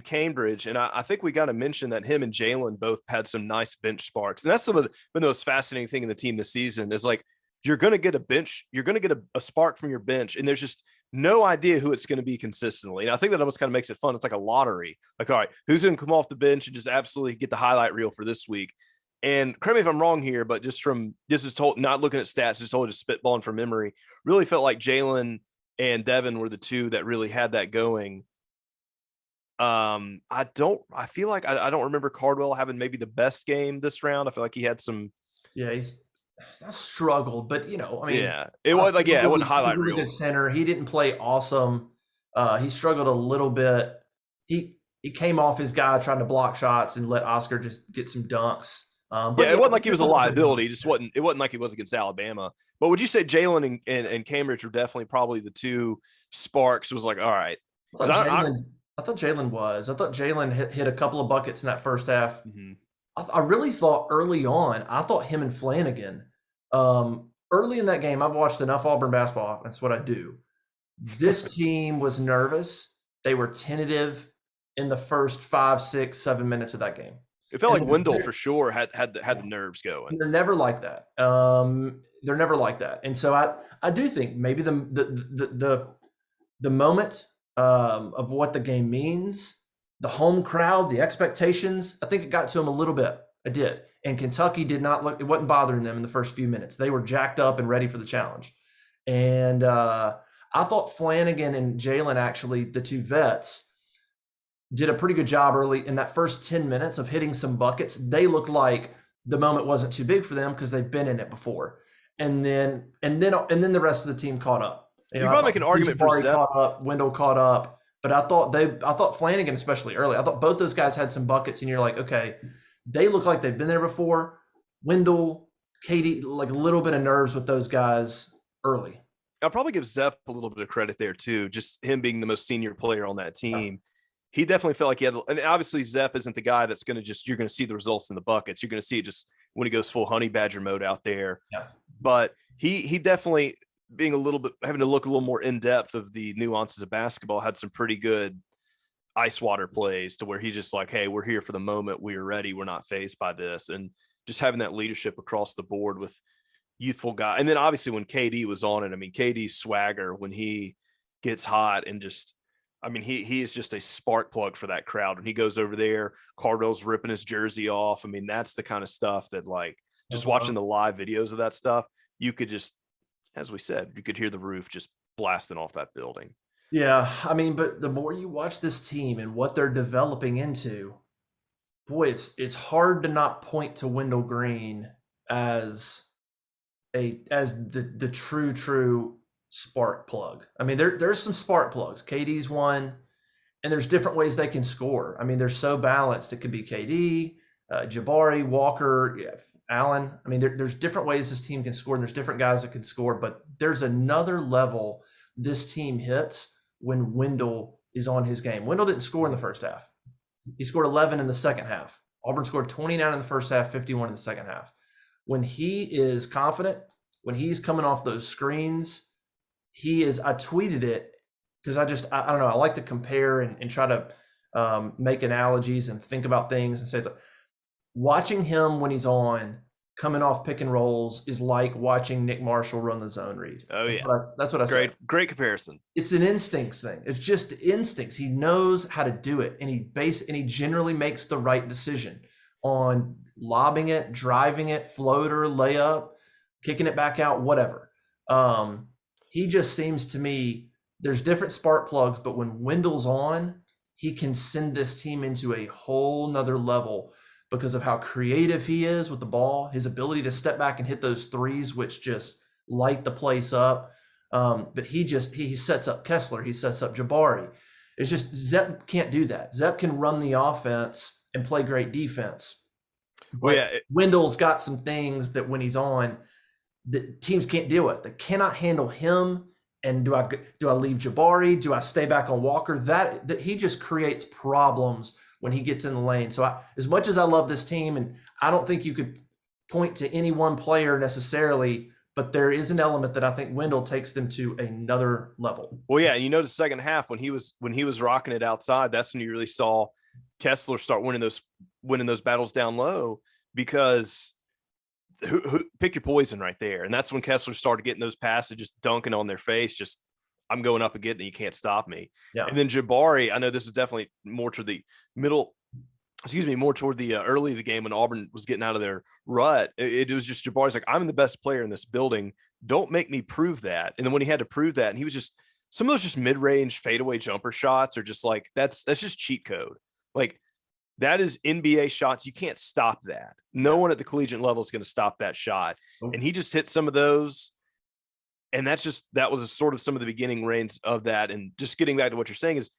Cambridge, and I think we got to mention that him and Jalen both had some nice bench sparks. And that's been the most fascinating thing in the team this season is like, you're going to get a spark from your bench, and there's just no idea who it's going to be consistently. And I think that almost kind of makes it fun. It's like a lottery. Like, all right, who's going to come off the bench and just absolutely get the highlight reel for this week? And correct me if I'm wrong here, but not looking at stats, just spitballing from memory, really felt like Jalen and Devin were the two that really had that going. I feel like I don't remember Cardwell having maybe the best game this round. I feel like he had some. Yeah, he's struggled, but I mean, it wasn't highlight reel. Good center. He didn't play awesome. He struggled a little bit. He came off his guy trying to block shots and let Oscar just get some dunks. But it wasn't like he was a liability. It wasn't like he was against Alabama. But would you say Jalen and Cambridge were definitely probably the two sparks? It was like, all right. I thought Jalen was. I thought Jalen hit a couple of buckets in that first half. Mm-hmm. I really thought early on, I thought him and Flanagan, early in that game, I've watched enough Auburn basketball. That's what I do. This team was nervous. They were tentative in the first 5, 6, 7 minutes of that game. It felt like Wendell for sure had the nerves going. They're never like that. They're never like that. And so I do think maybe the moment of what the game means, the home crowd, the expectations, I think it got to them a little bit. It did. And Kentucky did not look, it wasn't bothering them in the first few minutes. They were jacked up and ready for the challenge. And I thought Flanagan and Jalen, actually, the two vets, did a pretty good job early in that first 10 minutes of hitting some buckets. They looked like the moment wasn't too big for them because they've been in it before. And then the rest of the team caught up. You probably make an argument for Zep. Wendell caught up. But I thought Flanagan, especially early, I thought both those guys had some buckets, and you're like, okay, they look like they've been there before. Wendell, Katie, like a little bit of nerves with those guys early. I'll probably give Zep a little bit of credit there too. Just him being the most senior player on that team. He definitely felt like he had, and obviously Zep isn't the guy that's going to you're going to see the results in the buckets. You're going to see it just when he goes full honey badger mode out there. Yeah. But he definitely, being having to look a little more in depth of the nuances of basketball, had some pretty good ice water plays to where he's just like, hey, we're here for the moment. We are ready. We're not fazed by this. And just having that leadership across the board with youthful guy. And then obviously when KD was on it, I mean, KD's swagger when he gets hot and just, I mean, he is just a spark plug for that crowd. When he goes over there, Cardwell's ripping his jersey off. I mean, that's the kind of stuff that, like, just watching the live videos of that stuff, you could just, as we said, you could hear the roof just blasting off that building. Yeah. I mean, but the more you watch this team and what they're developing into, boy, it's hard to not point to Wendell Green as the true spark plug. I mean, there's some spark plugs. KD's one, and there's different ways they can score. I mean, they're so balanced. It could be KD, Jabari, Walker, Allen. I mean, there's different ways this team can score, and there's different guys that can score, but there's another level this team hits when Wendell is on his game. Wendell didn't score in the first half. He scored 11 in the second half. Auburn scored 29 in the first half, 51 in the second half. when he is confident, when he's coming off those screens, I tweeted it because I don't know. I like to compare and try to make analogies and think about things and say, watching him when he's on coming off pick and rolls is like watching Nick Marshall run the zone read. Oh yeah. That's what I said. Great comparison. It's an instincts thing. It's just instincts. He knows how to do it, and he generally makes the right decision on lobbing it, driving it, floater, layup, kicking it back out, whatever. He just seems to me, there's different spark plugs, but when Wendell's on, he can send this team into a whole nother level because of how creative he is with the ball, his ability to step back and hit those threes, which just light the place up. But he sets up Kessler, he sets up Jabari. It's just Zep can't do that. Zep can run the offense and play great defense. But Wendell's got some things that when he's on, that teams can't deal with. They cannot handle him. And do I leave Jabari? Do I stay back on Walker? That he just creates problems when he gets in the lane. So as much as I love this team, and I don't think you could point to any one player necessarily, but there is an element that I think Wendell takes them to another level. Well, yeah, and you notice second half when he was rocking it outside, that's when you really saw Kessler start winning those battles down low, because who pick your poison right there. And that's when Kessler started getting those passes, just dunking on their face, just I'm going up again and you can't stop me. Yeah. And then Jabari, I know this is definitely more toward the early of the game when Auburn was getting out of their rut. It was just Jabari's like, I'm the best player in this building. Don't make me prove that. And then when he had to prove that, and he was just, some of those just mid-range fadeaway jumper shots are just like, that's just cheat code. Like, that is NBA shots. You can't stop that. No one at the collegiate level is going to stop that shot. And he just hit some of those. And that was sort of some of the beginning reigns of that. And just getting back to what you're saying is,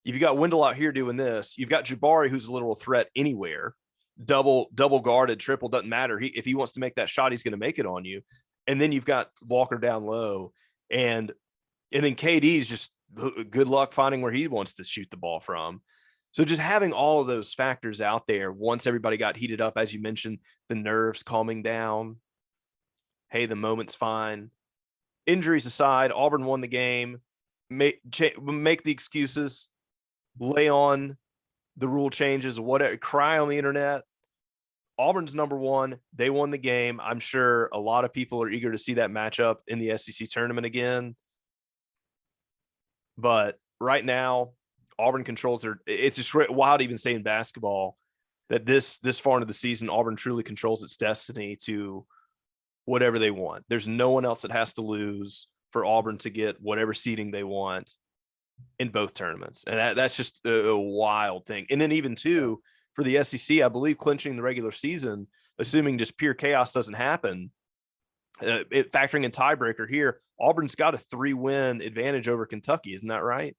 if you got Wendell out here doing this, you've got Jabari, who's a literal threat anywhere, double guarded, triple, doesn't matter. If he wants to make that shot, he's going to make it on you. And then you've got Walker down low, and then KD's just good luck finding where he wants to shoot the ball from. So just having all of those factors out there, once everybody got heated up, as you mentioned, the nerves calming down. Hey, the moment's fine. Injuries aside, Auburn won the game. Make the excuses, lay on the rule changes, whatever, cry on the internet. Auburn's number one. They won the game. I'm sure a lot of people are eager to see that matchup in the SEC tournament again. But right now, Auburn controls it's just wild to even say in basketball that this far into the season, Auburn truly controls its destiny to whatever they want. There's no one else that has to lose for Auburn to get whatever seeding they want in both tournaments. And that's just a wild thing. And then even too, for the SEC, I believe clinching the regular season, assuming just pure chaos doesn't happen, factoring in tiebreaker here, Auburn's got a 3-win advantage over Kentucky. Isn't that right?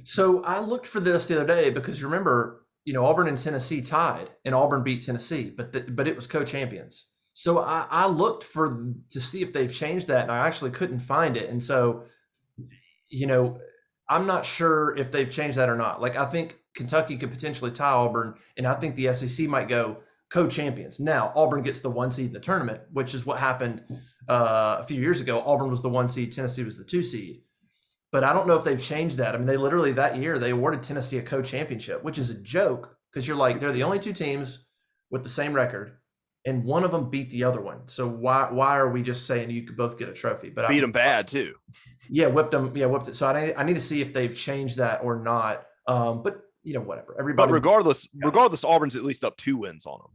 So I looked for this the other day because remember, Auburn and Tennessee tied, and Auburn beat Tennessee, but it was co-champions. So I looked to see if they've changed that, and I actually couldn't find it. And so, I'm not sure if they've changed that or not. Like, I think Kentucky could potentially tie Auburn, and I think the SEC might go co-champions. Now, Auburn gets the 1 seed in the tournament, which is what happened a few years ago. Auburn was the 1 seed, Tennessee was the 2 seed. But I don't know if they've changed that. I mean, they literally that year, they awarded Tennessee a co-championship, which is a joke because you're like, they're the only 2 teams with the same record, and one of them beat the other one. So why are we just saying you could both get a trophy? But beat them bad too. Yeah, whipped them. Yeah, whipped it. So I need to see if they've changed that or not. But whatever. Everybody. But regardless, Auburn's at least up 2 wins on them.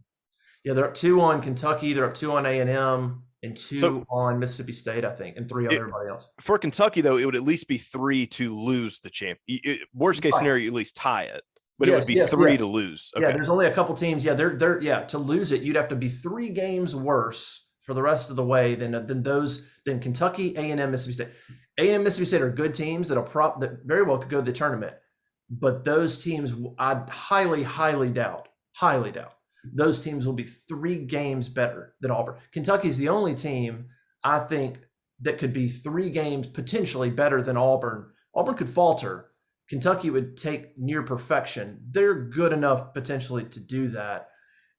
Yeah, they're up 2 on Kentucky. They're up 2 on A&M. And 2 on Mississippi State, I think, and 3 on everybody else. For Kentucky, though, it would at least be 3 to lose the champ. Worst case scenario, you at least tie it, but it would be 3 to lose. Okay. Yeah, there's only a couple teams. Yeah, they're to lose it, you'd have to be 3 games worse for the rest of the way than Kentucky, A&M, Mississippi State. A&M, Mississippi State are good teams that very well could go to the tournament, but those teams I highly doubt. Those teams will be 3 games better than Auburn. Kentucky's the only team I think that could be 3 games potentially better than Auburn. Auburn could falter. Kentucky would take near perfection. They're good enough potentially to do that.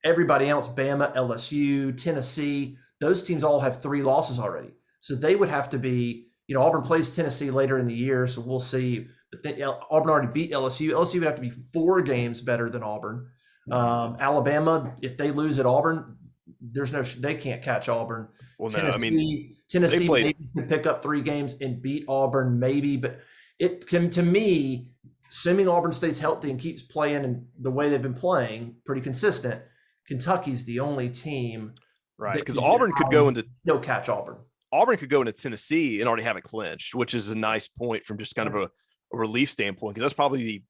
everybody else, Bama, LSU, Tennessee, those teams all have 3 losses already. So they would have to be, Auburn plays Tennessee later in the year, so we'll see. But then Auburn already beat LSU. LSU would have to be 4 games better than Auburn. Alabama, if they lose at Auburn, they can't catch Auburn. Well, no, I mean, Tennessee maybe could pick up 3 games and beat Auburn, maybe. But it can, to me, assuming Auburn stays healthy and keeps playing in the way they've been playing, pretty consistent, Kentucky's the only team, right? Because Auburn could go into still catch Auburn. Auburn could go into Tennessee and already have it clinched, which is a nice point from just kind of a relief standpoint. Because that's probably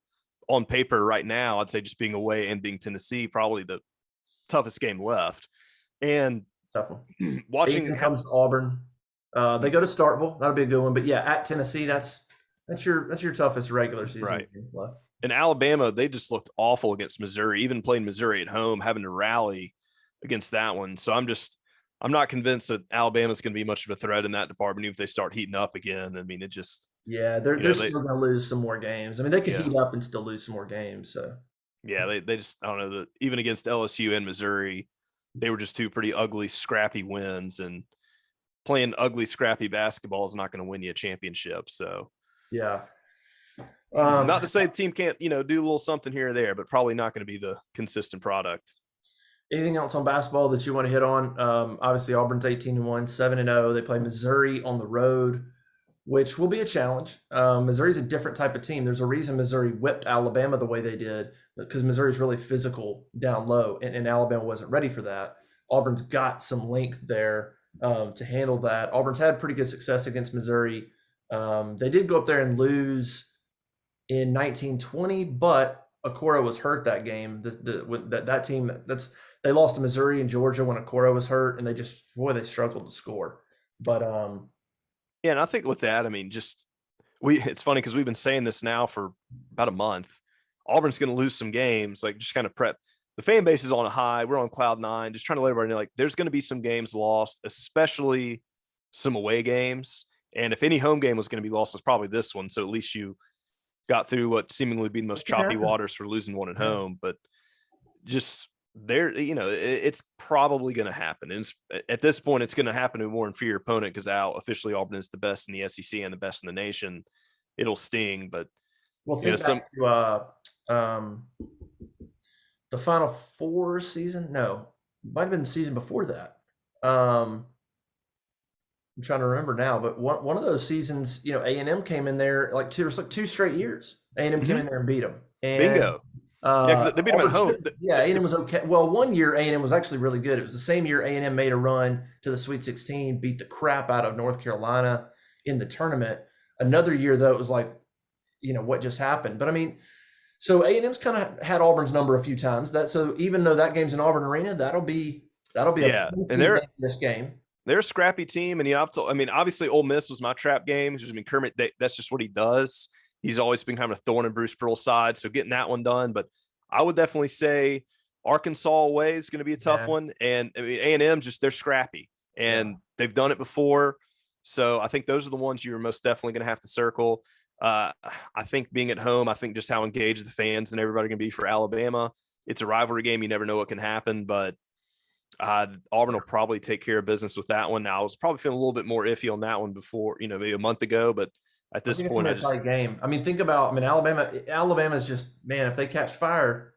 on paper right now, I'd say just being away and being Tennessee, probably the toughest game left. And tough one. Watching comes Auburn, they go to Starkville. That'll be a good one. But yeah, at Tennessee, that's your toughest regular season game left. And Alabama, they just looked awful against Missouri, even playing Missouri at home, having to rally against that one. So I'm not convinced that Alabama's going to be much of a threat in that department, even if they start heating up again. I mean, it just they're still going to lose some more games. I mean, they could heat up and still lose some more games. So they just, I don't know, that even against LSU and Missouri, they were just 2 pretty ugly, scrappy wins, and playing ugly, scrappy basketball is not going to win you a championship. So yeah. Not to say the team can't, do a little something here or there, but probably not going to be the consistent product. Anything else on basketball that you want to hit on? Obviously, Auburn's 18-1, 7-0. They play Missouri on the road, which will be a challenge. Missouri's a different type of team. There's a reason Missouri whipped Alabama the way they did, because Missouri's really physical down low, and Alabama wasn't ready for that. Auburn's got some length there to handle that. Auburn's had pretty good success against Missouri. They did go up there and lose in 1920, but Okoro was hurt that game. That team, they lost to Missouri and Georgia when Okoro was hurt, and they struggled to score. But and I think with that, I mean, it's funny because we've been saying this now for about a month. Auburn's going to lose some games, like just kind of prep. The fan base is on a high. We're on cloud 9, just trying to let everybody know, like, there's going to be some games lost, especially some away games. And if any home game was going to be lost, it's probably this one. So at least you got through what seemingly would be the most choppy waters for losing one at home. But just there, it's probably going to happen. And at this point, it's going to happen to a more inferior opponent, because officially Auburn is the best in the SEC and the best in the nation. It'll sting, but think back to the Final Four season. No, might have been the season before that. I'm trying to remember now, but one of those seasons, A&M came in there like 2 straight years. A&M came in there and beat them. And, bingo. Because they beat them at home. A&M was okay. Well, one year A&M was actually really good. It was the same year A&M made a run to the Sweet 16, beat the crap out of North Carolina in the tournament. Another year, though, it was like, what just happened? But I mean, so A&M's kind of had Auburn's number a few times. So even though that game's in Auburn Arena, that'll be a this game. They're a scrappy team, and obviously Ole Miss was my trap game. Kermit, that's just what he does. He's always been kind of a thorn in Bruce Pearl's side, so getting that one done. But I would definitely say Arkansas away is going to be a tough one, and A&M they're scrappy, and they've done it before. So I think those are the ones you're most definitely going to have to circle. I think being at home, I think just how engaged the fans and everybody are going to be for Alabama. It's a rivalry game; you never know what can happen, but Auburn will probably take care of business with that one. Now, I was probably feeling a little bit more iffy on that one before, maybe a month ago, but at this point, it's a tight game. I mean, Alabama's just, man, if they catch fire,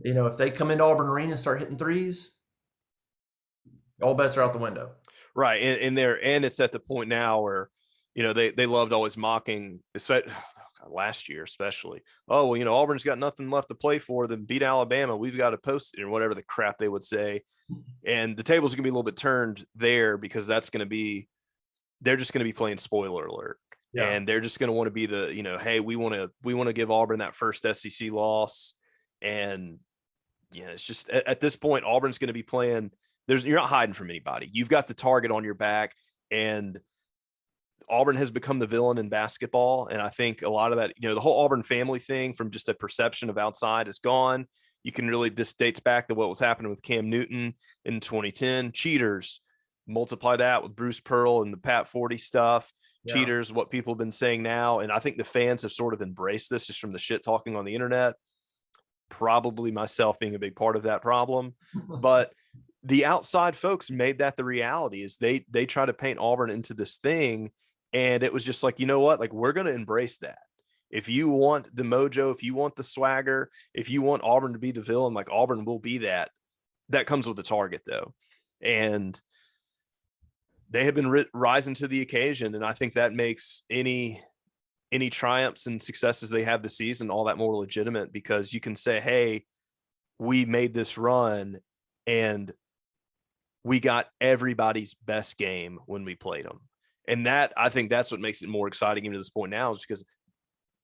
if they come into Auburn Arena and start hitting threes, all bets are out the window. Right. And it's at the point now where, they loved always mocking, especially last year, especially. Oh, well, Auburn's got nothing left to play for. Then beat Alabama. We've got to post it, or whatever the crap they would say. And the table's going to be a little bit turned there, because they're just going to be playing spoiler alert. Yeah. And they're just going to want to be the, hey, we want to give Auburn that first SEC loss. And it's just at this point, Auburn's going to be playing. You're not hiding from anybody. You've got the target on your back, and Auburn has become the villain in basketball. And I think a lot of that, the whole Auburn family thing from just a perception of outside is gone. You can really, this dates back to what was happening with Cam Newton in 2010. Cheaters, multiply that with Bruce Pearl and the Pat 40 stuff. Yeah. Cheaters, what people have been saying now. And I think the fans have sort of embraced this just from the shit talking on the internet. probably myself being a big part of that problem. But the outside folks made that the reality. Is they try to paint Auburn into this thing, and it was just like, you know what, like, we're going to embrace that. If you want the mojo, if you want the swagger, if you want Auburn to be the villain, like, Auburn will be that. That comes with the target, though. And they have been rising to the occasion, and I think that makes any triumphs and successes they have this season all that more legitimate, because you can say, hey, we made this run and we got everybody's best game when we played them. And that, I think that's what makes it more exciting even to this point now, is because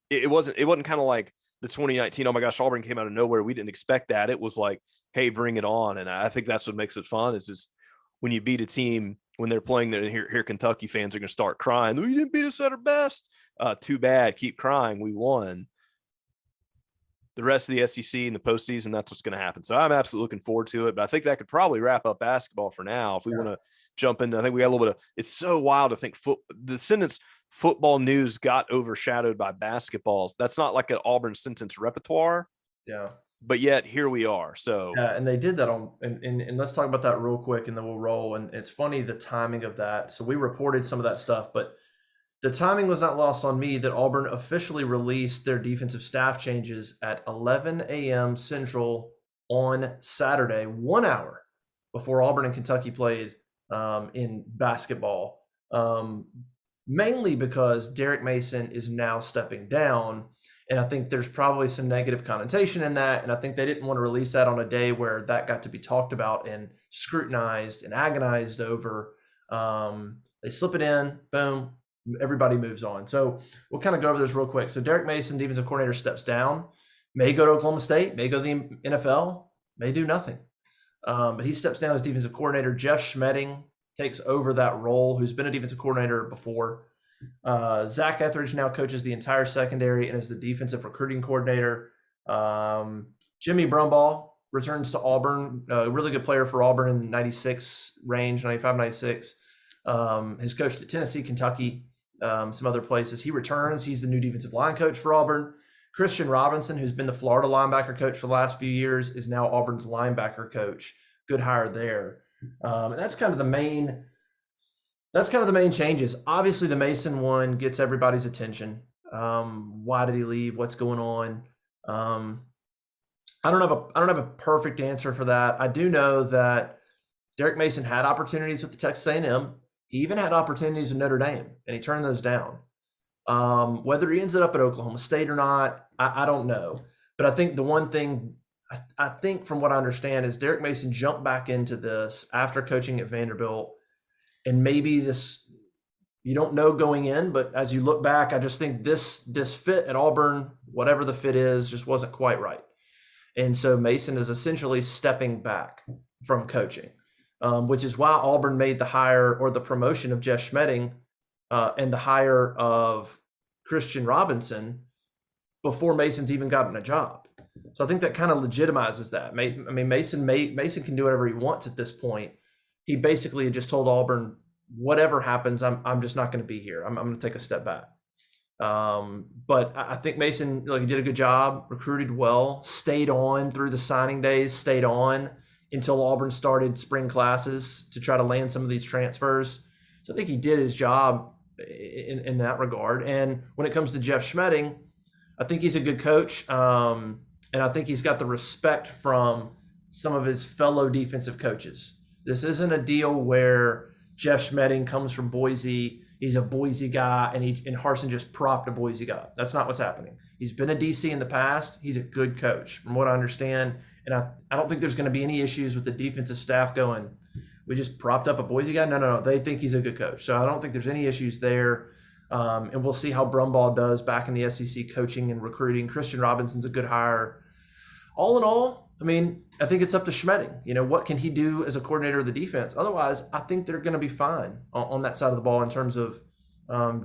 it wasn't kind of like the 2019, oh my gosh, Auburn came out of nowhere, we didn't expect that. It was like, hey, bring it on. And I think that's what makes it fun, is just when you beat a team when they're playing there, here Kentucky fans are going to start crying. We didn't beat us at our best. Too bad. Keep crying. We won. The rest of the SEC and the postseason, that's what's going to happen. So I'm absolutely looking forward to it. But I think that could probably wrap up basketball for now. If we want to jump in, I think we got a little bit of, it's so wild to think the sentence football news got overshadowed by basketballs. That's not like an Auburn sentence repertoire. Yeah. But yet here we are. So yeah, and they did that on, and let's talk about that real quick, and then we'll roll. And it's funny, the timing of that. So we reported some of that stuff, but the timing was not lost on me that Auburn officially released their defensive staff changes at 11 a.m. Central on Saturday, 1 hour before Auburn and Kentucky played in basketball, mainly because Derek Mason is now stepping down. And I think there's probably some negative connotation in that. And I think they didn't want to release that on a day where that got to be talked about and scrutinized and agonized over. They slip it in, boom, everybody moves on. So we'll kind of go over this real quick. So Derek Mason, defensive coordinator, steps down, may go to Oklahoma State, may go to the NFL, may do nothing. But he steps down as defensive coordinator. Jeff Schmedding takes over that role, who's been a defensive coordinator before. Zach Etheridge now coaches the entire secondary and is the defensive recruiting coordinator. Jimmy Brumbaugh returns to Auburn, a really good player for Auburn in the 96 range, 95, 96. Has coached at Tennessee, Kentucky, some other places. He returns. He's the new defensive line coach for Auburn. Christian Robinson, who's been the Florida linebacker coach for the last few years, is now Auburn's linebacker coach. Good hire there. And that's kind of the main changes. Obviously, the Mason one gets everybody's attention. Why did he leave? What's going on? I don't have a perfect answer for that. I do know that Derek Mason had opportunities with the Texas A&M. He even had opportunities with Notre Dame, and he turned those down. Whether he ended up at Oklahoma State or not, I don't know. But I think the one thing I think from what I understand is Derek Mason jumped back into this after coaching at Vanderbilt. And maybe this, you don't know going in, but as you look back, I just think this fit at Auburn, whatever the fit is, just wasn't quite right. And so Mason is essentially stepping back from coaching, which is why Auburn made the hire or the promotion of Jeff Schmedding and the hire of Christian Robinson before Mason's even gotten a job. So I think that kind of legitimizes that. I mean, Mason can do whatever he wants at this point. He basically just told Auburn, whatever happens, I'm just not going to be here. I'm going to take a step back. But I think Mason, he did a good job, recruited well, stayed on through the signing days, stayed on until Auburn started spring classes to try to land some of these transfers. So I think he did his job in that regard. And when it comes to Jeff Schmedding, I think he's a good coach. And I think he's got the respect from some of his fellow defensive coaches. This isn't a deal where Jeff Schmedding comes from Boise. He's a Boise guy, and Harsin just propped a Boise guy. That's not what's happening. He's been a DC in the past. He's a good coach, from what I understand. And I don't think there's going to be any issues with the defensive staff going, we just propped up a Boise guy. No. They think he's a good coach. So I don't think there's any issues there. And we'll see how Brumbaugh does back in the SEC coaching and recruiting. Christian Robinson's a good hire. All in all, I mean, I think it's up to Schmedding. What can he do as a coordinator of the defense? Otherwise, I think they're going to be fine on that side of the ball in terms of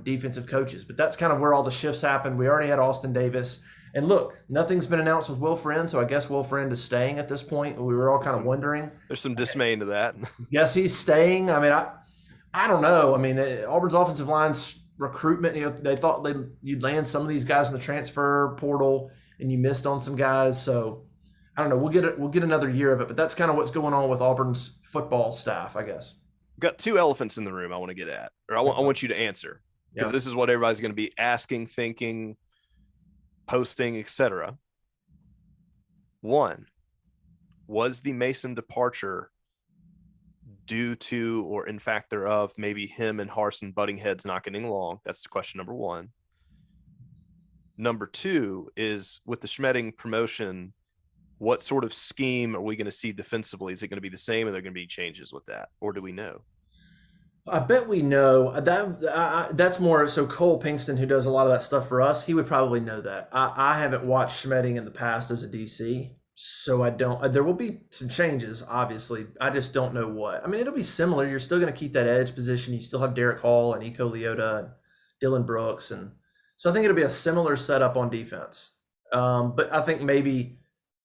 defensive coaches. But that's kind of where all the shifts happened. We already had Austin Davis. And look, nothing's been announced with Will Friend, so I guess Will Friend is staying at this point. We were all kind of wondering. There's some dismay into that. Yes, he's staying. I mean, I don't know. I mean, Auburn's offensive line's recruitment, they thought you'd land some of these guys in the transfer portal, and you missed on some guys. So I don't know. We'll get another year of it, but that's kind of what's going on with Auburn's football staff, I guess. Got two elephants in the room I want to get at, or I want you to answer, because Yeah. this is what everybody's going to be asking, thinking, posting, etc. One, was the Mason departure due to, or in fact thereof, maybe him and Harsin butting heads not getting along? That's question number one. Number two is, with the Schmedding promotion, what sort of scheme are we going to see defensively? Is it going to be the same, or are there going to be changes with that, or do we know? I bet we know that. That's more so. Cole Pinkston, who does a lot of that stuff for us, he would probably know that. I haven't watched Schmedding in the past as a DC, so I don't. There will be some changes, obviously. I just don't know what. I mean, it'll be similar. You're still going to keep that edge position. You still have Derek Hall and Iko Leota and Dylan Brooks, and so I think it'll be a similar setup on defense. But I think maybe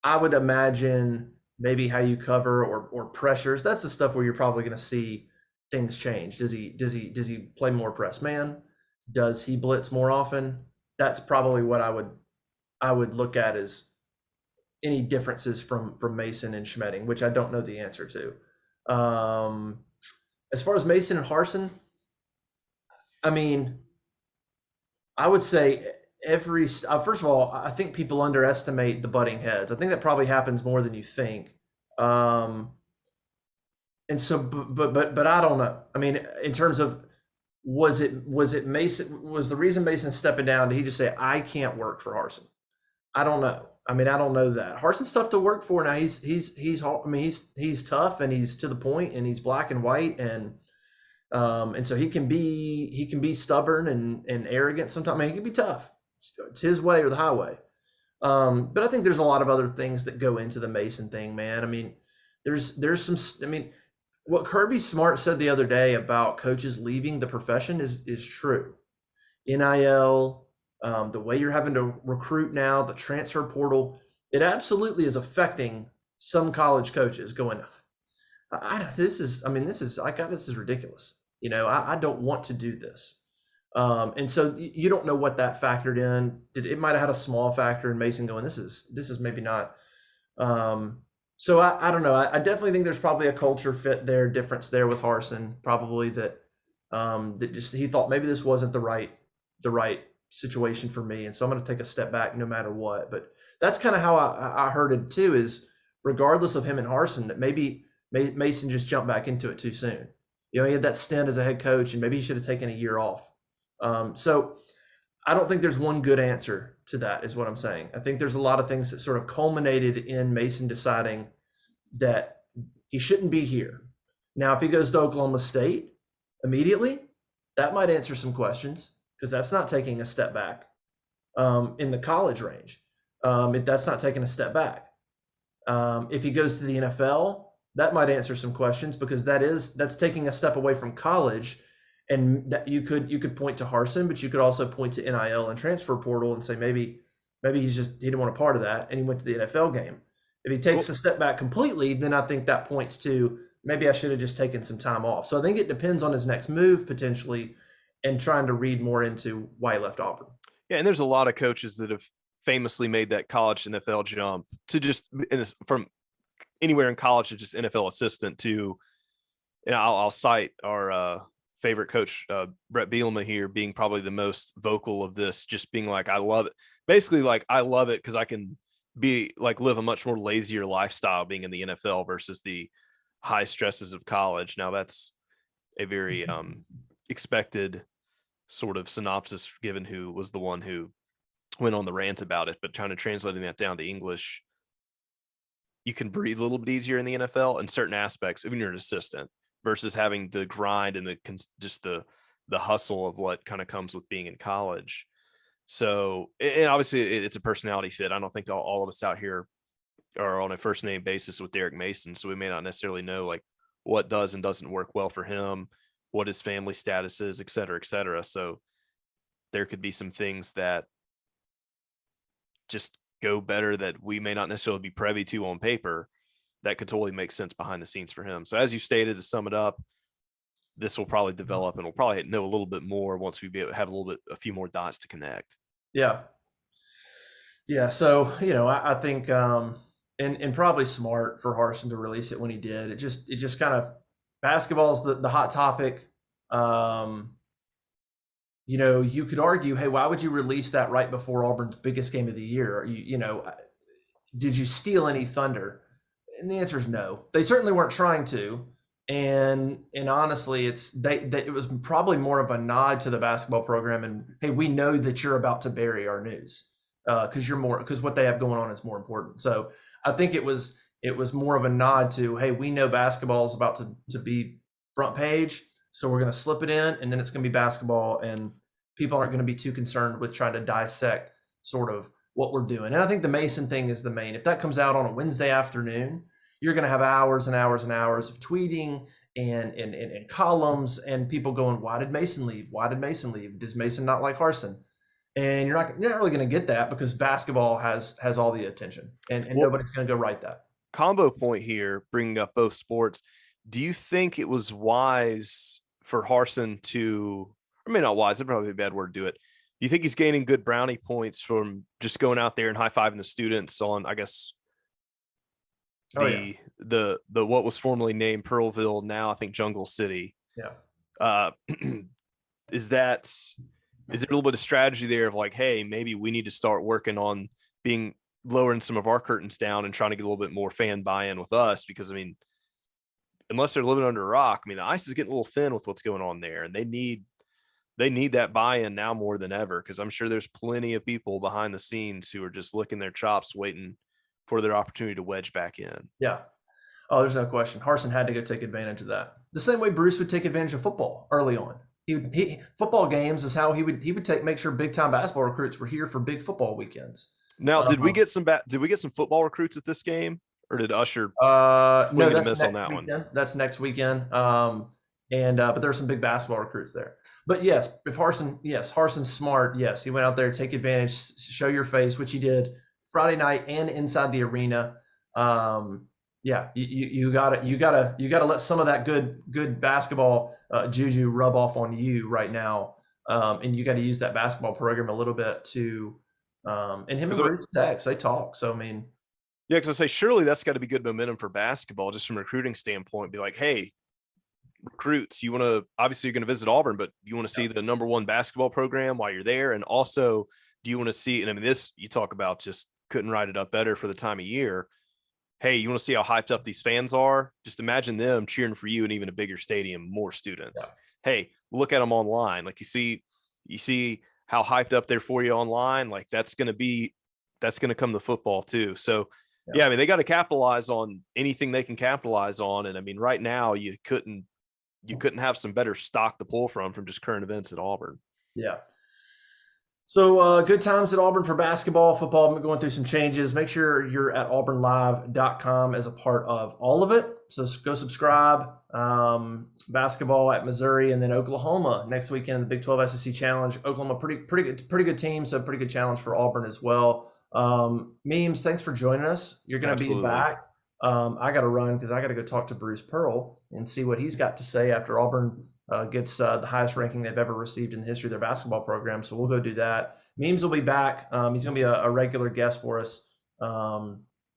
I would imagine maybe how you cover or pressures. That's the stuff where you're probably going to see things change. Does he play more press man? Does he blitz more often? That's probably what I would look at as any differences from Mason and Schmedding, which I don't know the answer to. As far as Mason and Harsin, I mean, I would say first of all, I think people underestimate the butting heads. I think that probably happens more than you think. And so, but I don't know. I mean, in terms of was it Mason? Was the reason Mason stepping down? Did he just say I can't work for Harsin? I don't know. I mean, I don't know that Harsin's tough to work for. Now I mean he's tough and he's to the point and he's black and white and so he can be stubborn and arrogant sometimes. I mean, he can be tough. It's his way or the highway. But I think there's a lot of other things that go into the Mason thing, man. I mean, there's some. I mean, what Kirby Smart said the other day about coaches leaving the profession is true. NIL, the way you're having to recruit now, the transfer portal, it absolutely is affecting some college coaches going, this is ridiculous. You know, I don't want to do this. And so you don't know what that factored in. It might have had a small factor in Mason going, this is maybe not. So I don't know. I definitely think there's probably a culture fit there, difference there with Harsin, probably that just he thought maybe this wasn't the right situation for me, and so I'm going to take a step back no matter what. But that's kind of how I heard it too. Is regardless of him and Harsin, that maybe Mason just jumped back into it too soon. You know, he had that stint as a head coach, and maybe he should have taken a year off. So I don't think there's one good answer to that, is what I'm saying. I think there's a lot of things that sort of culminated in Mason deciding that he shouldn't be here. Now, if he goes to Oklahoma State immediately, that might answer some questions because that's not taking a step back in the college range. That's not taking a step back. If he goes to the NFL, that might answer some questions because that's taking a step away from college. And that you could point to Harsin, but you could also point to NIL and transfer portal and say maybe he didn't want a part of that and he went to the NFL game. If he takes a step back completely, then I think that points to maybe I should have just taken some time off. So I think it depends on his next move potentially, and trying to read more into why he left Auburn. Yeah, and there's a lot of coaches that have famously made that college to NFL jump to just from anywhere in college to just NFL assistant to, and I'll cite our favorite coach, Brett Bielema here, being probably the most vocal of this, just being like, I love it. Basically, like, I love it because I can live a much more lazier lifestyle being in the NFL versus the high stresses of college. Now that's a very expected sort of synopsis given who was the one who went on the rant about it, but trying to translating that down to English, you can breathe a little bit easier in the NFL in certain aspects, even you're an assistant, versus having the grind and the hustle of what kind of comes with being in college. So, and obviously it's a personality fit. I don't think all of us out here are on a first name basis with Derek Mason. So we may not necessarily know like what does and doesn't work well for him, what his family status is, et cetera, et cetera. So there could be some things that just go better that we may not necessarily be privy to on paper that could totally make sense behind the scenes for him. So as you stated, to sum it up, this will probably develop and we'll probably know a little bit more once we have a few more dots to connect. Yeah. Yeah. So, I think, and probably smart for Harsin to release it when he did. It just kind of basketball's the hot topic. You could argue, hey, why would you release that right before Auburn's biggest game of the year? Did you steal any thunder? And the answer is no. They certainly weren't trying to. And honestly, it was probably more of a nod to the basketball program. And hey, we know that you're about to bury our news because what they have going on is more important. So I think it was more of a nod to, hey, we know basketball is about to be front page, so we're going to slip it in, and then it's going to be basketball, and people aren't going to be too concerned with trying to dissect sort of what we're doing. And I think the Mason thing is the main. If that comes out on a Wednesday afternoon, you're going to have hours and hours and hours of tweeting and columns and people going, why did Mason leave? Why did Mason leave? Does Mason not like Harsin? And you're not really going to get that because basketball has all the attention, and nobody's going to go write that. Combo point here, bringing up both sports. Do you think it was wise for Harsin to, I mean, not wise, that'd probably be a bad word to do it. Do you think he's gaining good brownie points from just going out there and high-fiving the students on, I guess, the what was formerly named Pearlville, now I think Jungle City? Yeah. Is there a little bit of strategy there of like, hey, maybe we need to start working on lowering some of our curtains down and trying to get a little bit more fan buy-in with us? Because I mean, unless they're living under a rock, I mean, the ice is getting a little thin with what's going on there, and they need that buy-in now more than ever, because I'm sure there's plenty of people behind the scenes who are just licking their chops waiting for their opportunity to wedge back in. Yeah. Oh, there's no question. Harsin had to go take advantage of that. The same way Bruce would take advantage of football early on. Football games is how he would make sure big time basketball recruits were here for big football weekends. Now, did we get some football recruits at this game, or did Usher no, that's miss on that weekend. one? That's next weekend. But there's some big basketball recruits there. But yes, Harsin's smart. Yes, he went out there, take advantage, show your face, which he did Friday night and inside the arena. Yeah, you gotta let some of that good basketball juju rub off on you right now, and you got to use that basketball program a little bit to. And him and Bruce text, they talk. So I mean, yeah, because I say surely that's got to be good momentum for basketball, just from a recruiting standpoint. Be like, hey, recruits, you're going to visit Auburn, but you want to see the #1 basketball program while you're there, and also do you want to see? And I mean, this you talk about just couldn't write it up better for the time of year. Hey, you want to see how hyped up these fans are? Just imagine them cheering for you in even a bigger stadium, more students. Yeah. Hey, look at them online. Like you see how hyped up they're for you online. Like that's going to come to football too. So yeah, I mean, they got to capitalize on anything they can capitalize on. And I mean, right now you couldn't have some better stock to pull from just current events at Auburn. Yeah. So good times at Auburn for basketball, football, going through some changes. Make sure you're at auburnlive.com as a part of all of it. So go subscribe. Basketball at Missouri and then Oklahoma next weekend, the Big 12 SEC Challenge. Oklahoma, pretty good team, so pretty good challenge for Auburn as well. Memes, thanks for joining us. You're going to be back. I got to run because I got to go talk to Bruce Pearl and see what he's got to say after Auburn gets the highest ranking they've ever received in the history of their basketball program. So we'll go do that. Memes will be back. He's going to be a regular guest for us.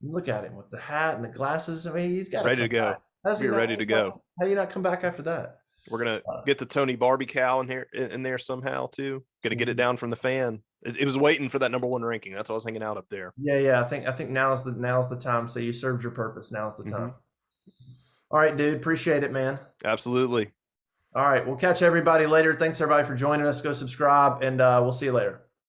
Look at him with the hat and the glasses. I mean, he's got ready to go. We're ready to go. How do you not come back after that? We're gonna get the Tony Barbie cow in there somehow too. Gonna get it down from the fan. It was waiting for that #1 ranking. That's why I was hanging out up there. Yeah. I think now's the time. So you served your purpose. Now's the time. All right, dude. Appreciate it, man. Absolutely. All right. We'll catch everybody later. Thanks everybody for joining us. Go subscribe, and we'll see you later.